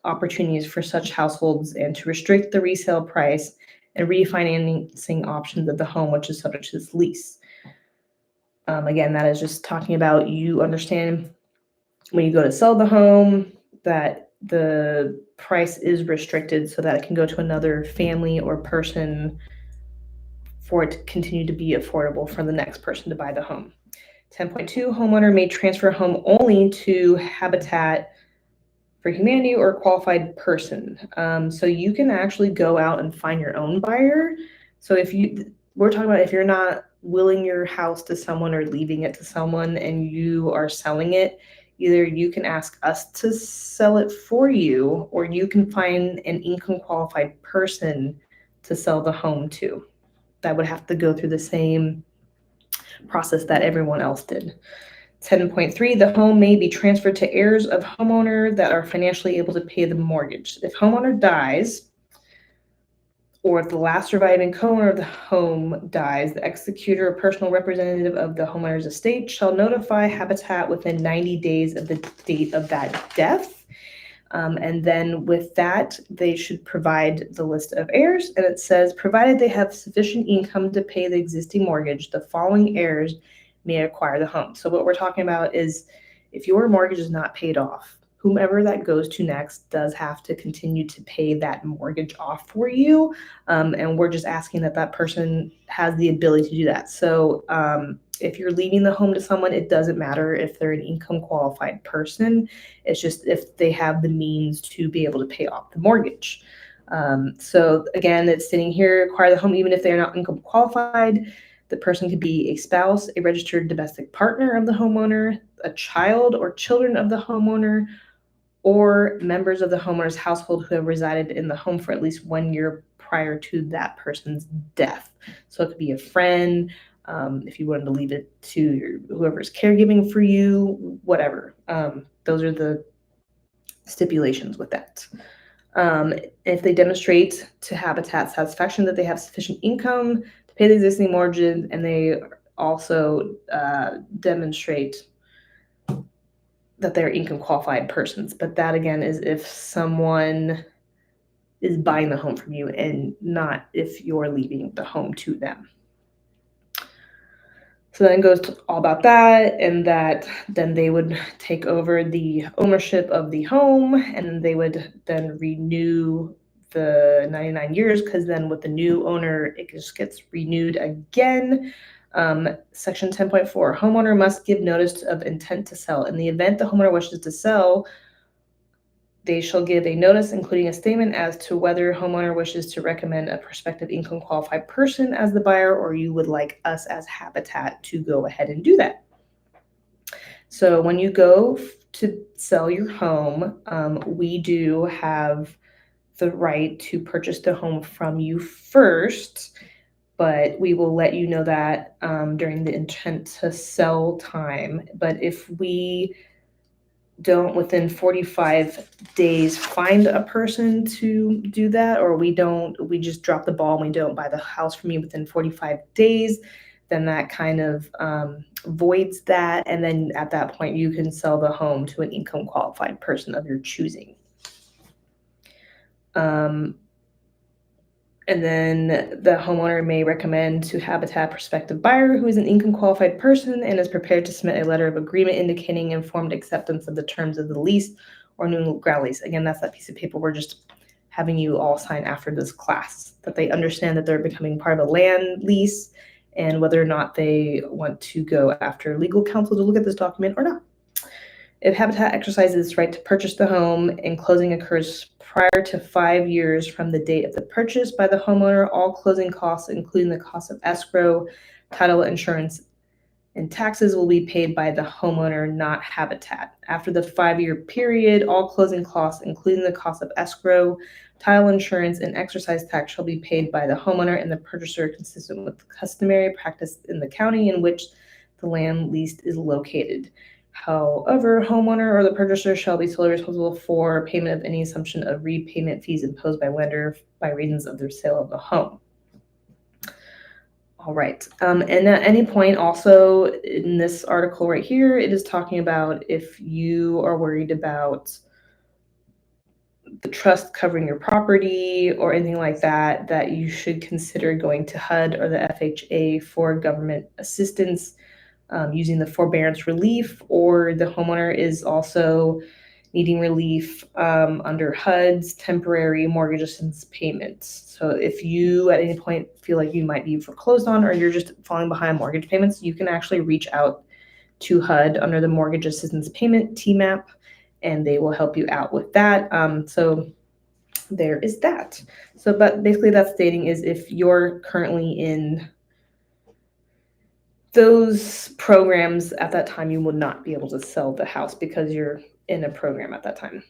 opportunities for such households, and to restrict the resale price and refinancing options of the home which is subject to this lease. Again, that is just talking about, you understand when you go to sell the home that the price is restricted so that it can go to another family or person for it to continue to be affordable for the next person to buy the home. 10.2, homeowner may transfer home only to Habitat for Humanity or qualified person. So you can actually go out and find your own buyer. So we're talking about if you're not willing your house to someone or leaving it to someone and you are selling it, either you can ask us to sell it for you, or you can find an income qualified person to sell the home to. That would have to go through the same process that everyone else did. 10.3, the home may be transferred to heirs of homeowner that are financially able to pay the mortgage. If homeowner dies, or if the last surviving co-owner of the home dies, the executor or personal representative of the homeowner's estate shall notify Habitat within 90 days of the date of that death. And then with that, they should provide the list of heirs. And it says, provided they have sufficient income to pay the existing mortgage, the following heirs may acquire the home. So what we're talking about is if your mortgage is not paid off, whomever that goes to next does have to continue to pay that mortgage off for you. And we're just asking that that person has the ability to do that. So if you're leaving the home to someone, it doesn't matter if they're an income qualified person. It's just if they have the means to be able to pay off the mortgage. So again, it's sitting here, acquire the home even if they're not income qualified. The person could be a spouse, a registered domestic partner of the homeowner, a child or children of the homeowner, or members of the homeowner's household who have resided in the home for at least 1 year prior to that person's death. So it could be a friend, if you wanted to leave it to whoever's caregiving for you, whatever. Those are the stipulations with that. If they demonstrate to Habitat satisfaction that they have sufficient income to pay the existing mortgage, and they also demonstrate that they're income qualified persons. But that again is if someone is buying the home from you and not if you're leaving the home to them. So then it goes to all about that, and that then they would take over the ownership of the home, and they would then renew the 99 years, because then with the new owner, it just gets renewed again. Section 10.4, homeowner must give notice of intent to sell. In the event the homeowner wishes to sell, they shall give a notice, including a statement as to whether homeowner wishes to recommend a prospective income qualified person as the buyer, or you would like us as Habitat to go ahead and do that. So when you go to sell your home, we do have the right to purchase the home from you first, but we will let you know that during the intent to sell time. But if we don't within 45 days find a person to do that, or we just drop the ball and we don't buy the house from you within 45 days, then that kind of voids that. And then at that point, you can sell the home to an income qualified person of your choosing. And then the homeowner may recommend to Habitat prospective buyer who is an income qualified person and is prepared to submit a letter of agreement indicating informed acceptance of the terms of the lease or new ground lease. Again, that's that piece of paper we're just having you all sign after this class, that they understand that they're becoming part of a land lease and whether or not they want to go after legal counsel to look at this document or not. If Habitat exercises its right to purchase the home and closing occurs prior to 5 years from the date of the purchase by the homeowner, all closing costs, including the cost of escrow, title, insurance, and taxes, will be paid by the homeowner, not Habitat. After the 5-year period, all closing costs, including the cost of escrow, title insurance, and exercise tax, shall be paid by the homeowner and the purchaser, consistent with the customary practice in the county in which the land leased is located. However, homeowner or the purchaser shall be solely responsible for payment of any assumption of repayment fees imposed by lender by reasons of their sale of the home. All right. And at any point also in this article right here, it is talking about if you are worried about the trust covering your property or anything like that, that you should consider going to HUD or the FHA for government assistance. Using the forbearance relief, or the homeowner is also needing relief under HUD's temporary mortgage assistance payments. So if you at any point feel like you might be foreclosed on, or you're just falling behind mortgage payments, you can actually reach out to HUD under the mortgage assistance payment TMAP, and they will help you out with that. So there is that. So, but basically that's stating is if you're currently in those programs at that time, you will not be able to sell the house because you're in a program at that time.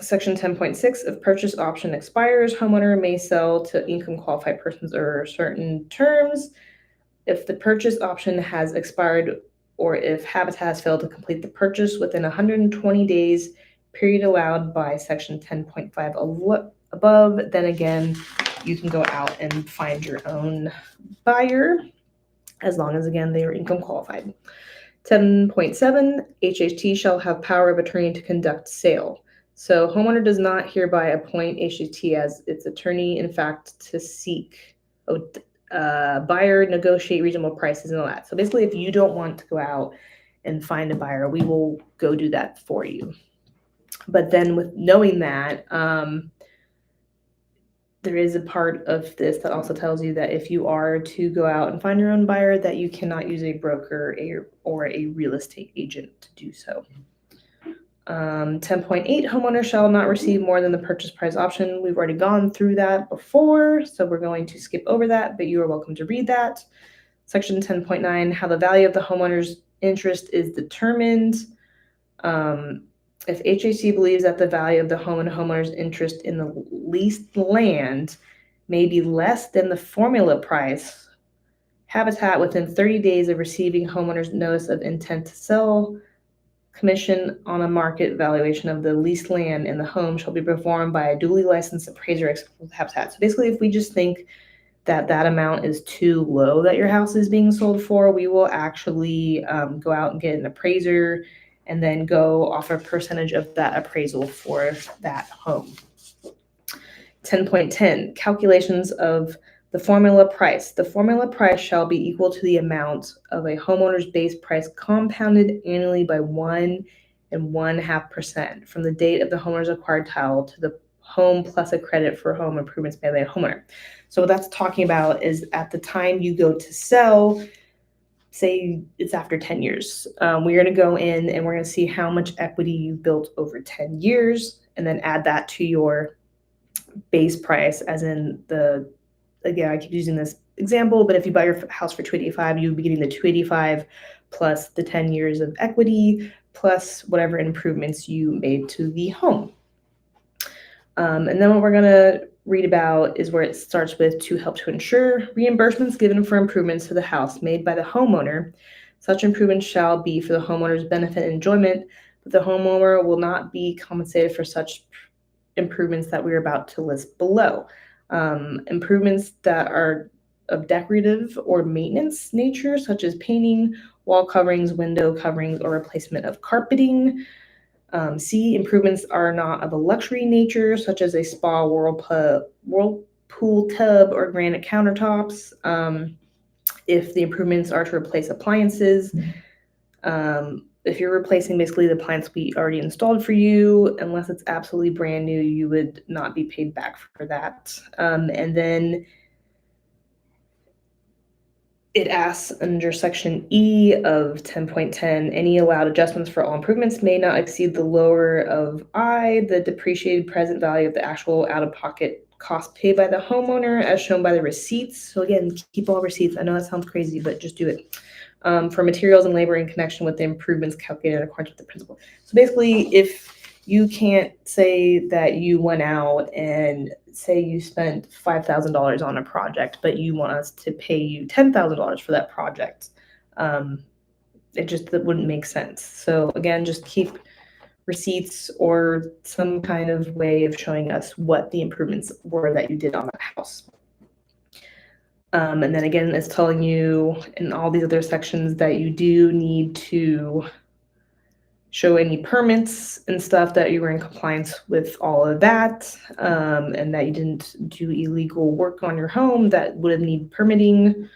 Section 10.6, if purchase option expires, homeowner may sell to income qualified persons or certain terms. If the purchase option has expired, or if Habitat has failed to complete the purchase within 120 days period allowed by section 10.5 above, then again, you can go out and find your own buyer, as long as, again, they are income qualified. 10.7, HHT shall have power of attorney to conduct sale. So homeowner does not hereby appoint HHT as its attorney, in fact, to seek buyer, negotiate reasonable prices and all that. So basically, if you don't want to go out and find a buyer, we will go do that for you. But then with knowing that, there is a part of this that also tells you that if you are to go out and find your own buyer, that you cannot use a broker or a real estate agent to do so. 10.8, homeowner shall not receive more than the purchase price option. We've already gone through that before, so we're going to skip over that, but you are welcome to read that. Section 10.9, how the value of the homeowner's interest is determined. If HAC believes that the value of the home and homeowner's interest in the leased land may be less than the formula price, Habitat, within 30 days of receiving homeowner's notice of intent to sell, commission on a market valuation of the leased land in the home shall be performed by a duly licensed appraiser with Habitat. So basically, if we just think that that amount is too low that your house is being sold for, we will actually go out and get an appraiser and then go offer a percentage of that appraisal for that home. 10.10, calculations of the formula price. The formula price shall be equal to the amount of a homeowner's base price compounded annually by 1 1/2% from the date of the homeowner's acquired title to the home plus a credit for home improvements made by the homeowner. So what that's talking about is at the time you go to sell, say it's after 10 years, we're going to go in and we're going to see how much equity you've built over 10 years and then add that to your base price, as in the, again, I keep using this example, but if you buy your house for $285, you'd be getting the $285 plus the 10 years of equity plus whatever improvements you made to the home. And then what we're going to read about is where it starts with to help to ensure reimbursements given for improvements to the house made by the homeowner. Such improvements shall be for the homeowner's benefit and enjoyment, but the homeowner will not be compensated for such improvements that we're about to list below. Improvements that are of decorative or maintenance nature, such as painting, wall coverings, window coverings, or replacement of carpeting. C, improvements are not of a luxury nature, such as a spa, whirlpool tub, or granite countertops. If the improvements are to replace appliances, if you're replacing basically the appliance we already installed for you, unless it's absolutely brand new, you would not be paid back for that. And then it asks under section E of 10.10, any allowed adjustments for all improvements may not exceed the lower of I, the depreciated present value of the actual out-of-pocket cost paid by the homeowner as shown by the receipts. So again, keep all receipts. I know that sounds crazy, but just do it. For materials and labor in connection with the improvements calculated according to the principle. So basically, if you can't say that you went out and say you spent $5,000 on a project, but you want us to pay you $10,000 for that project, that wouldn't make sense. So again, just keep receipts or some kind of way of showing us what the improvements were that you did on that house. And then again, it's telling you in all these other sections that you do need to show any permits and stuff that you were in compliance with all of that, and that you didn't do illegal work on your home that would have needed permitting.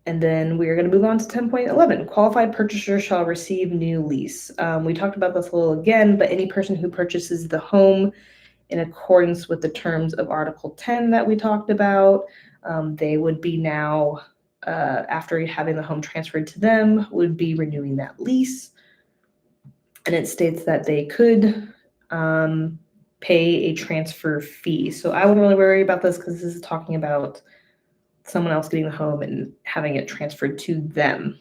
And then we are going to move on to 10.11. Qualified purchaser shall receive new lease. We talked about this a little again, but any person who purchases the home in accordance with the terms of Article 10 that we talked about, they would be now, after having the home transferred to them, would be renewing that lease. And it states that they could pay a transfer fee. So I wouldn't really worry about this because this is talking about someone else getting the home and having it transferred to them.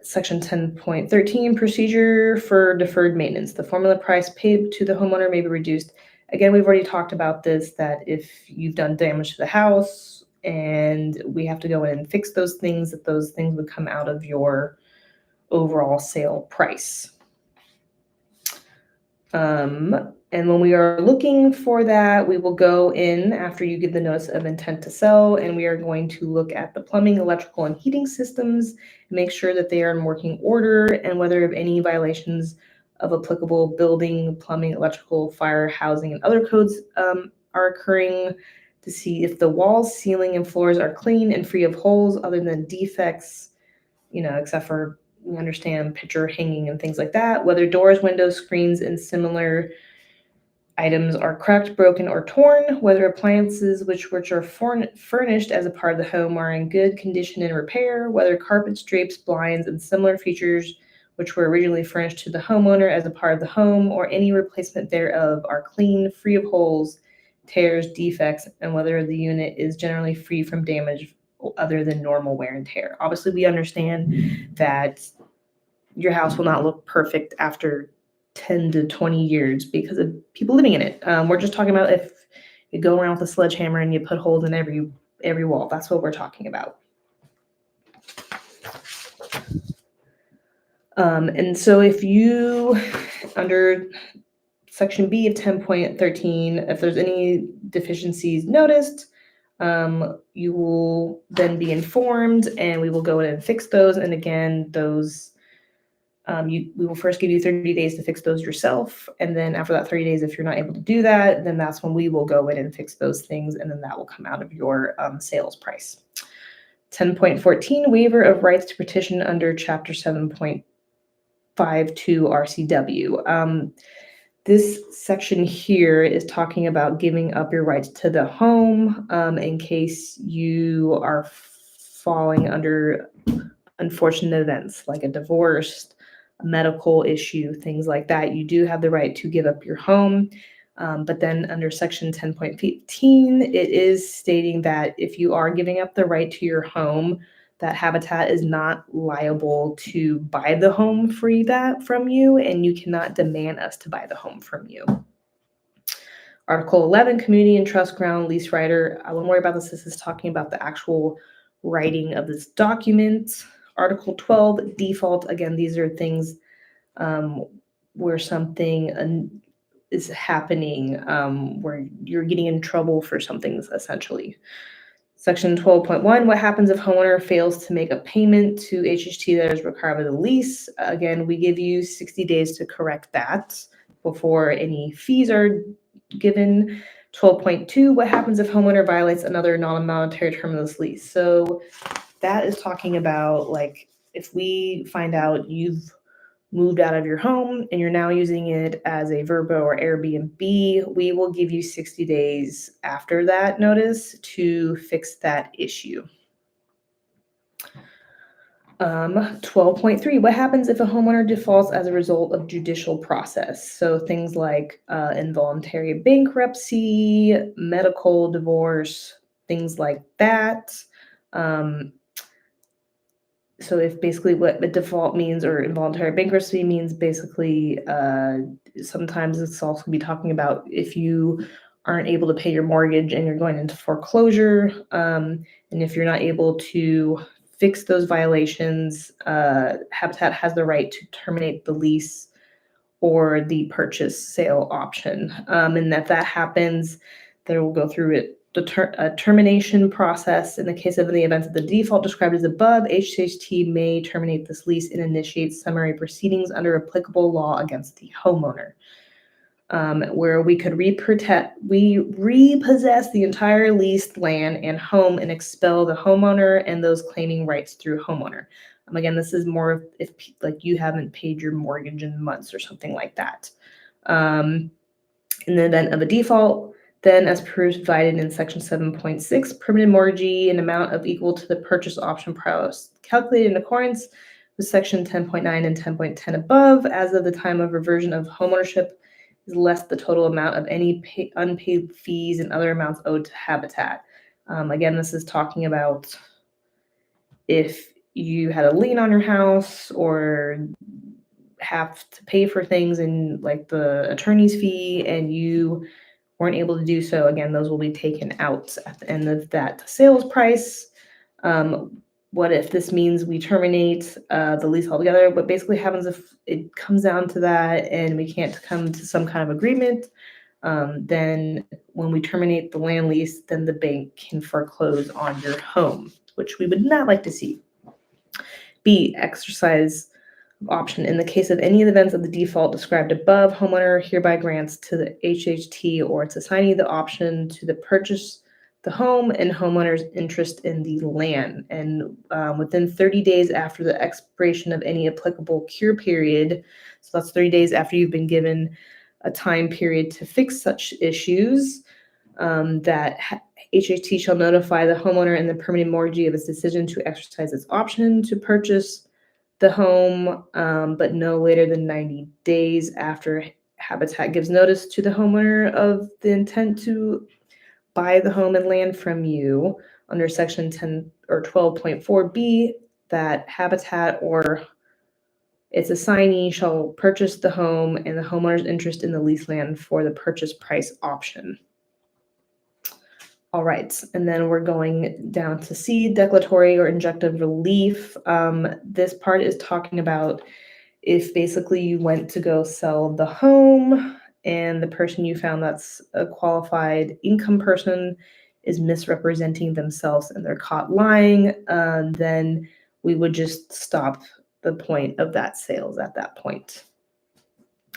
Section 10.13, procedure for deferred maintenance. The formula price paid to the homeowner may be reduced. Again, we've already talked about this, that if you've done damage to the house and we have to go in and fix those things, that those things would come out of your overall sale price. And when we are looking for that, we will go in after you give the notice of intent to sell, and we are going to look at the plumbing, electrical, and heating systems, make sure that they are in working order, and whether any violations of applicable building, plumbing, electrical, fire, housing, and other codes are occurring, to see if the walls, ceiling, and floors are clean and free of holes other than defects, except for, we understand, picture hanging and things like that, whether doors, windows, screens, and similar items are cracked, broken, or torn, whether appliances which are furnished as a part of the home are in good condition and repair, whether carpets, drapes, blinds, and similar features which were originally furnished to the homeowner as a part of the home or any replacement thereof are clean, free of holes, tears, defects, and whether the unit is generally free from damage other than normal wear and tear. Obviously, we understand that your house will not look perfect after 10 to 20 years because of people living in it. We're just talking about if you go around with a sledgehammer and you put holes in every wall. That's what we're talking about. And so if you, under section B of 10.13, if there's any deficiencies noticed, you will then be informed and we will go in and fix those. And again, those we will first give you 30 days to fix those yourself. And then after that 30 days, if you're not able to do that, then that's when we will go in and fix those things. And then that will come out of your sales price. 10.14, waiver of rights to petition under chapter 7.52 RCW. This section here is talking about giving up your rights to the home in case you are falling under unfortunate events like a divorce, a medical issue, things like that. You do have the right to give up your home. But then under section 10.15, it is stating that if you are giving up the right to your home, that Habitat is not liable to buy the home from you, and you cannot demand us to buy the home from you. Article 11, community and trust ground lease writer. I won't worry about this. This is talking about the actual writing of this document. Article 12, default. Again, these are things where something is happening, where you're getting in trouble for something, essentially. Section 12.1, what happens if homeowner fails to make a payment to HHT that is required by the lease? Again, we give you 60 days to correct that before any fees are given. 12.2, what happens if homeowner violates another non-monetary term of this lease? So that is talking about, like, if we find out you've moved out of your home and you're now using it as a Vrbo or Airbnb, we will give you 60 days after that notice to fix that issue. 12.3, what happens if a homeowner defaults as a result of judicial process? So things like involuntary bankruptcy, medical divorce, things like that. So if basically what the default means, or involuntary bankruptcy means, basically sometimes it's also be talking about if you aren't able to pay your mortgage and you're going into foreclosure, and if you're not able to fix those violations, Habitat has the right to terminate the lease or the purchase sale option. And if that happens, they will go through it. A termination process. In the case of the event of the default described as above, HHT may terminate this lease and initiate summary proceedings under applicable law against the homeowner, where we could repossess the entire leased land and home and expel the homeowner and those claiming rights through homeowner. Again, this is more if like you haven't paid your mortgage in months or something like that. In the event of a default, then, as provided in section 7.6, permanent mortgagee, an amount of equal to the purchase option price calculated in accordance with section 10.9 and 10.10 above, as of the time of reversion of homeownership, is less the total amount of any unpaid fees and other amounts owed to Habitat. Again, this is talking about if you had a lien on your house or have to pay for things and like the attorney's fee and you weren't able to do so, again, those will be taken out at the end of that sales price. what if this means we terminate the lease altogether? What basically happens if it comes down to that and we can't come to some kind of agreement, then when we terminate the land lease, then the bank can foreclose on your home, which we would not like to see. B, exercise option. In the case of any of the events of the default described above, homeowner hereby grants to the HHT or its assignee the option to purchase the home and homeowner's interest in the land. And within 30 days after the expiration of any applicable cure period, so that's 30 days after you've been given a time period to fix such issues, that HHT shall notify the homeowner and the permanent mortgagee of its decision to exercise its option to purchase the home, but no later than 90 days after Habitat gives notice to the homeowner of the intent to buy the home and land from you under section 10 or 12.4b, that Habitat or its assignee shall purchase the home and the homeowner's interest in the lease land for the purchase price option. All right, and then we're going down to C, declaratory or injunctive relief. This part is talking about if basically you went to go sell the home and the person you found that's a qualified income person is misrepresenting themselves and they're caught lying, then we would just stop the point of that sales at that point.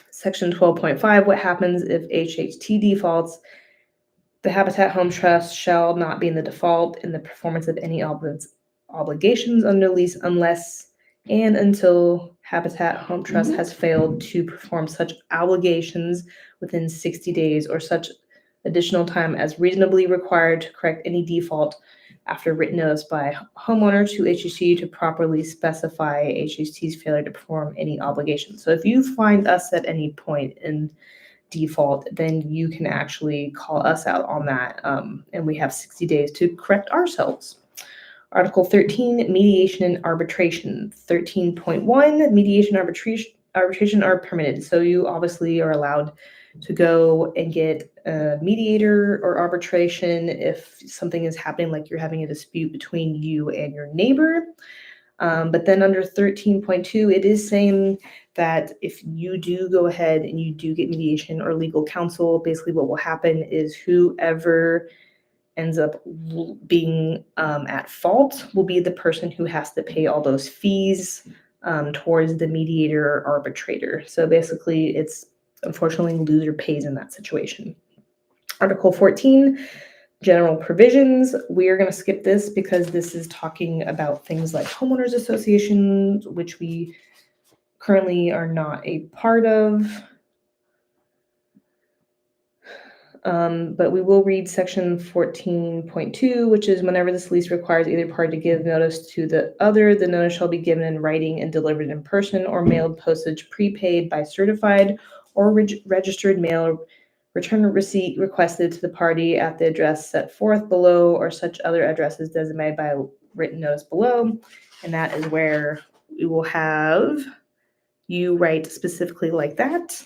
Section 12.5, what happens if HHT defaults? The Habitat Home Trust shall not be in the default in the performance of any obligations under lease unless and until Habitat Home Trust has failed to perform such obligations within 60 days or such additional time as reasonably required to correct any default after written notice by homeowner to HHT to properly specify HHT's failure to perform any obligations. So if you find us at any point in default, then you can actually call us out on that, and we have 60 days to correct ourselves. Article 13, mediation and arbitration. 13.1, mediation arbitration are permitted. So you obviously are allowed to go and get a mediator or arbitration if something is happening, like you're having a dispute between you and your neighbor. But then under 13.2, it is saying that if you do go ahead and you do get mediation or legal counsel, basically what will happen is whoever ends up being at fault will be the person who has to pay all those fees towards the mediator or arbitrator. So basically it's unfortunately loser pays in that situation. Article 14, general provisions. We are going to skip this because this is talking about things like homeowners associations, which we currently are not a part of. But we will read section 14.2, which is whenever this lease requires either party to give notice to the other, the notice shall be given in writing and delivered in person or mailed postage prepaid by certified or registered mail. Return receipt requested to the party at the address set forth below or such other addresses designated by written notice below. And that is where we will have you write specifically like that.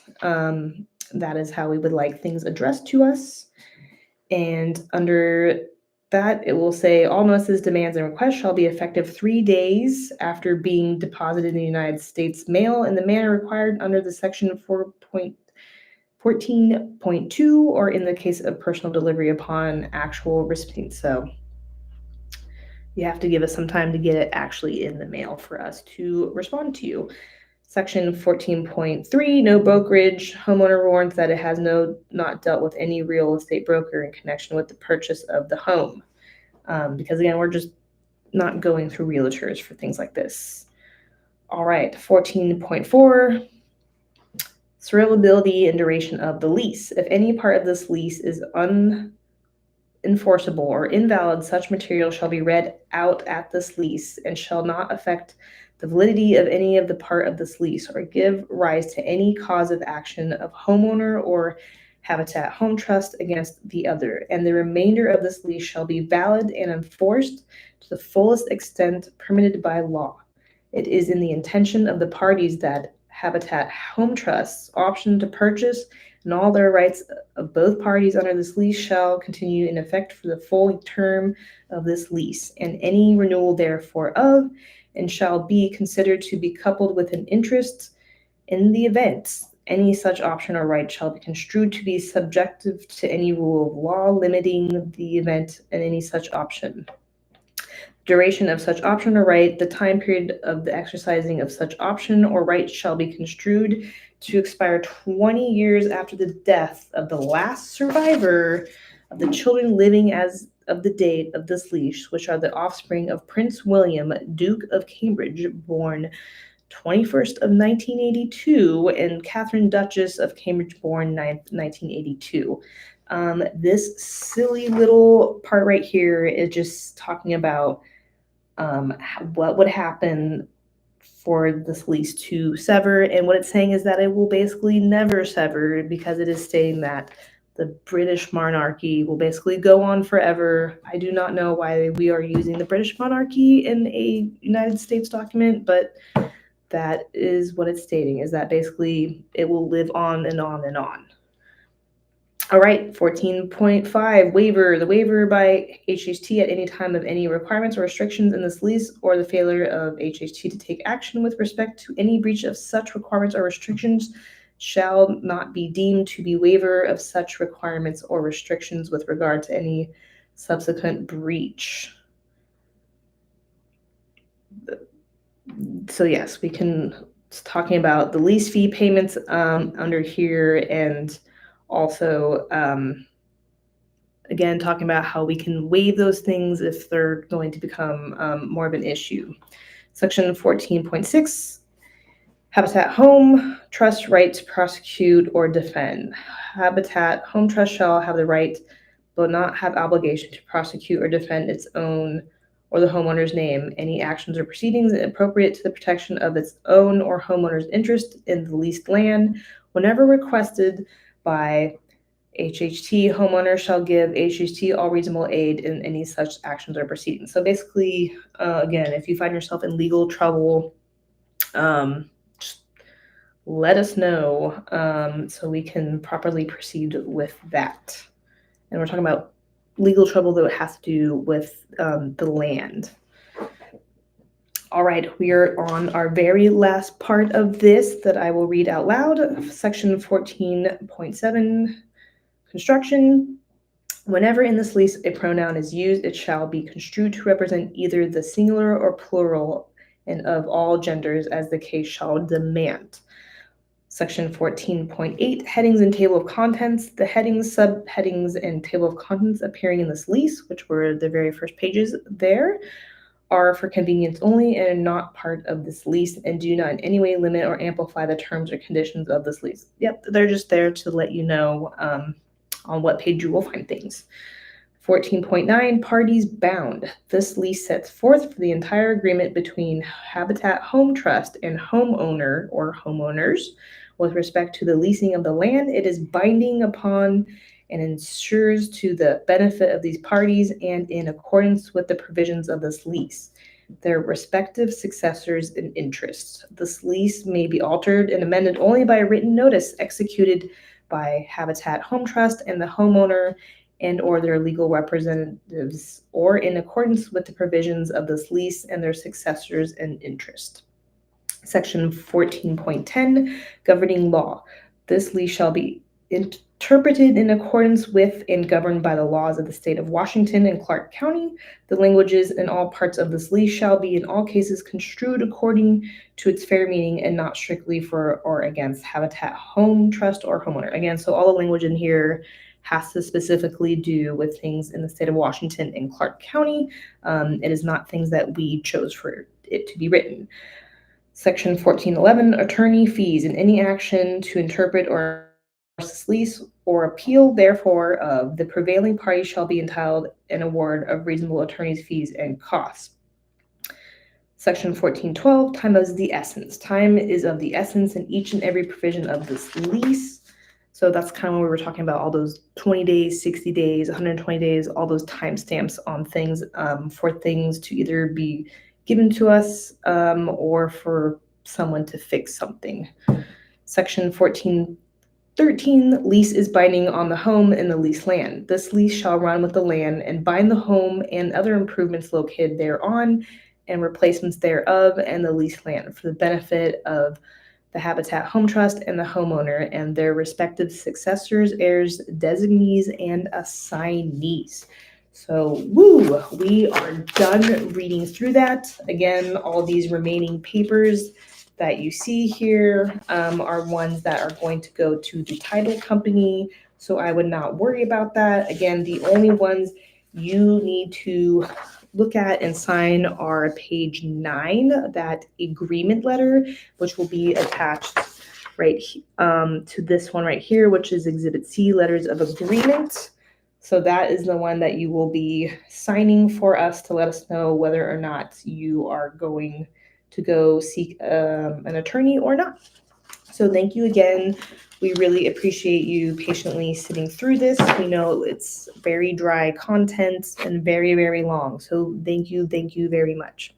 That is how we would like things addressed to us. And under that, it will say all notices, demands, and requests shall be effective 3 days after being deposited in the United States mail in the manner required under the section 4.14.2 or in the case of personal delivery upon actual receipt. So you have to give us some time to get it actually in the mail for us to respond to you. Section 14.3, no brokerage. Homeowner warns that it has not dealt with any real estate broker in connection with the purchase of the home. Because again, we're just not going through realtors for things like this. All right, 14.4, survivability and duration of the lease. If any part of this lease is unenforceable or invalid, such material shall be read out at this lease and shall not affect the validity of any of the part of this lease or give rise to any cause of action of homeowner or Habitat Home Trust against the other, and the remainder of this lease shall be valid and enforced to the fullest extent permitted by law. It is in the intention of the parties that Habitat Home Trust's option to purchase, and all their rights of both parties under this lease shall continue in effect for the full term of this lease, and any renewal therefore of, and shall be considered to be coupled with an interest in the event any such option or right shall be construed to be subjective to any rule of law limiting the event and any such option. Duration of such option or right, the time period of the exercising of such option or right shall be construed to expire 20 years after the death of the last survivor of the children living as of the date of this lease, which are the offspring of Prince William, Duke of Cambridge, born 21st of 1982, and Catherine, Duchess of Cambridge, born 9th, 1982. This silly little part right here is just talking about what would happen for this lease to sever, and what it's saying is that it will basically never sever, because it is stating that the British monarchy will basically go on forever. I do not know why we are using the British monarchy in a United States document, but that is what it's stating, is that basically it will live on and on and on. All right, 14.5, waiver. The waiver by HHT at any time of any requirements or restrictions in this lease, or the failure of HHT to take action with respect to any breach of such requirements or restrictions shall not be deemed to be waiver of such requirements or restrictions with regard to any subsequent breach. So yes, we can, it's talking about the lease fee payments under here, and also again talking about how we can waive those things if they're going to become more of an issue. Section 14.6, Habitat Home Trust right to prosecute or defend. Habitat Home Trust shall have the right but not have obligation to prosecute or defend its own or the homeowner's name, any actions or proceedings appropriate to the protection of its own or homeowner's interest in the leased land. Whenever requested by HHT, homeowner shall give HHT all reasonable aid in any such actions or proceedings. So basically, again, if you find yourself in legal trouble, just let us know so we can properly proceed with that. And we're talking about legal trouble that has to do with the land. All right, we are on our very last part of this that I will read out loud. Section 14.7, construction. Whenever in this lease a pronoun is used, it shall be construed to represent either the singular or plural and of all genders as the case shall demand. Section 14.8, headings and table of contents. The headings, subheadings, and table of contents appearing in this lease, which were the very first pages there, are for convenience only and not part of this lease and do not in any way limit or amplify the terms or conditions of this lease. Yep, they're just there to let you know on what page you will find things. 14.9, parties bound. This lease sets forth for the entire agreement between Habitat Home Trust and homeowner or homeowners with respect to the leasing of the land. It is binding upon and ensures to the benefit of these parties and in accordance with the provisions of this lease, their respective successors and interests. This lease may be altered and amended only by a written notice executed by Habitat Home Trust and the homeowner and or their legal representatives, or in accordance with the provisions of this lease and their successors and interest. Section 14.10, governing law. This lease shall be interpreted in accordance with and governed by the laws of the state of Washington and Clark County. The languages in all parts of this lease shall be in all cases construed according to its fair meaning and not strictly for or against Habitat Home Trust or homeowner. Again, so all the language in here has to specifically do with things in the state of Washington and Clark County. It is not things that we chose for it to be written. Section 14.11, attorney fees. In any action to interpret or this lease or appeal, therefore, of the prevailing party shall be entitled an award of reasonable attorney's fees and costs. Section 14.12, time is the essence. Time is of the essence in each and every provision of this lease. So that's kind of when we were talking about all those 20 days, 60 days, 120 days, all those timestamps on things for things to either be given to us or for someone to fix something. Section 1413, lease is binding on the home and the leased land. This lease shall run with the land and bind the home and other improvements located thereon and replacements thereof and the leased land for the benefit of the Habitat Home Trust and the homeowner and their respective successors, heirs, designees, and assignees. So, woo, we are done reading through that. Again, all these remaining papers that you see here are ones that are going to go to the title company. So I would not worry about that. Again, the only ones you need to look at and sign are page 9, that agreement letter, which will be attached right to this one right here, which is Exhibit C, letters of agreement. So that is the one that you will be signing for us to let us know whether or not you are going to go seek an attorney or not. So thank you again. We really appreciate you patiently sitting through this. We know it's very dry content and very, very long. So thank you very much.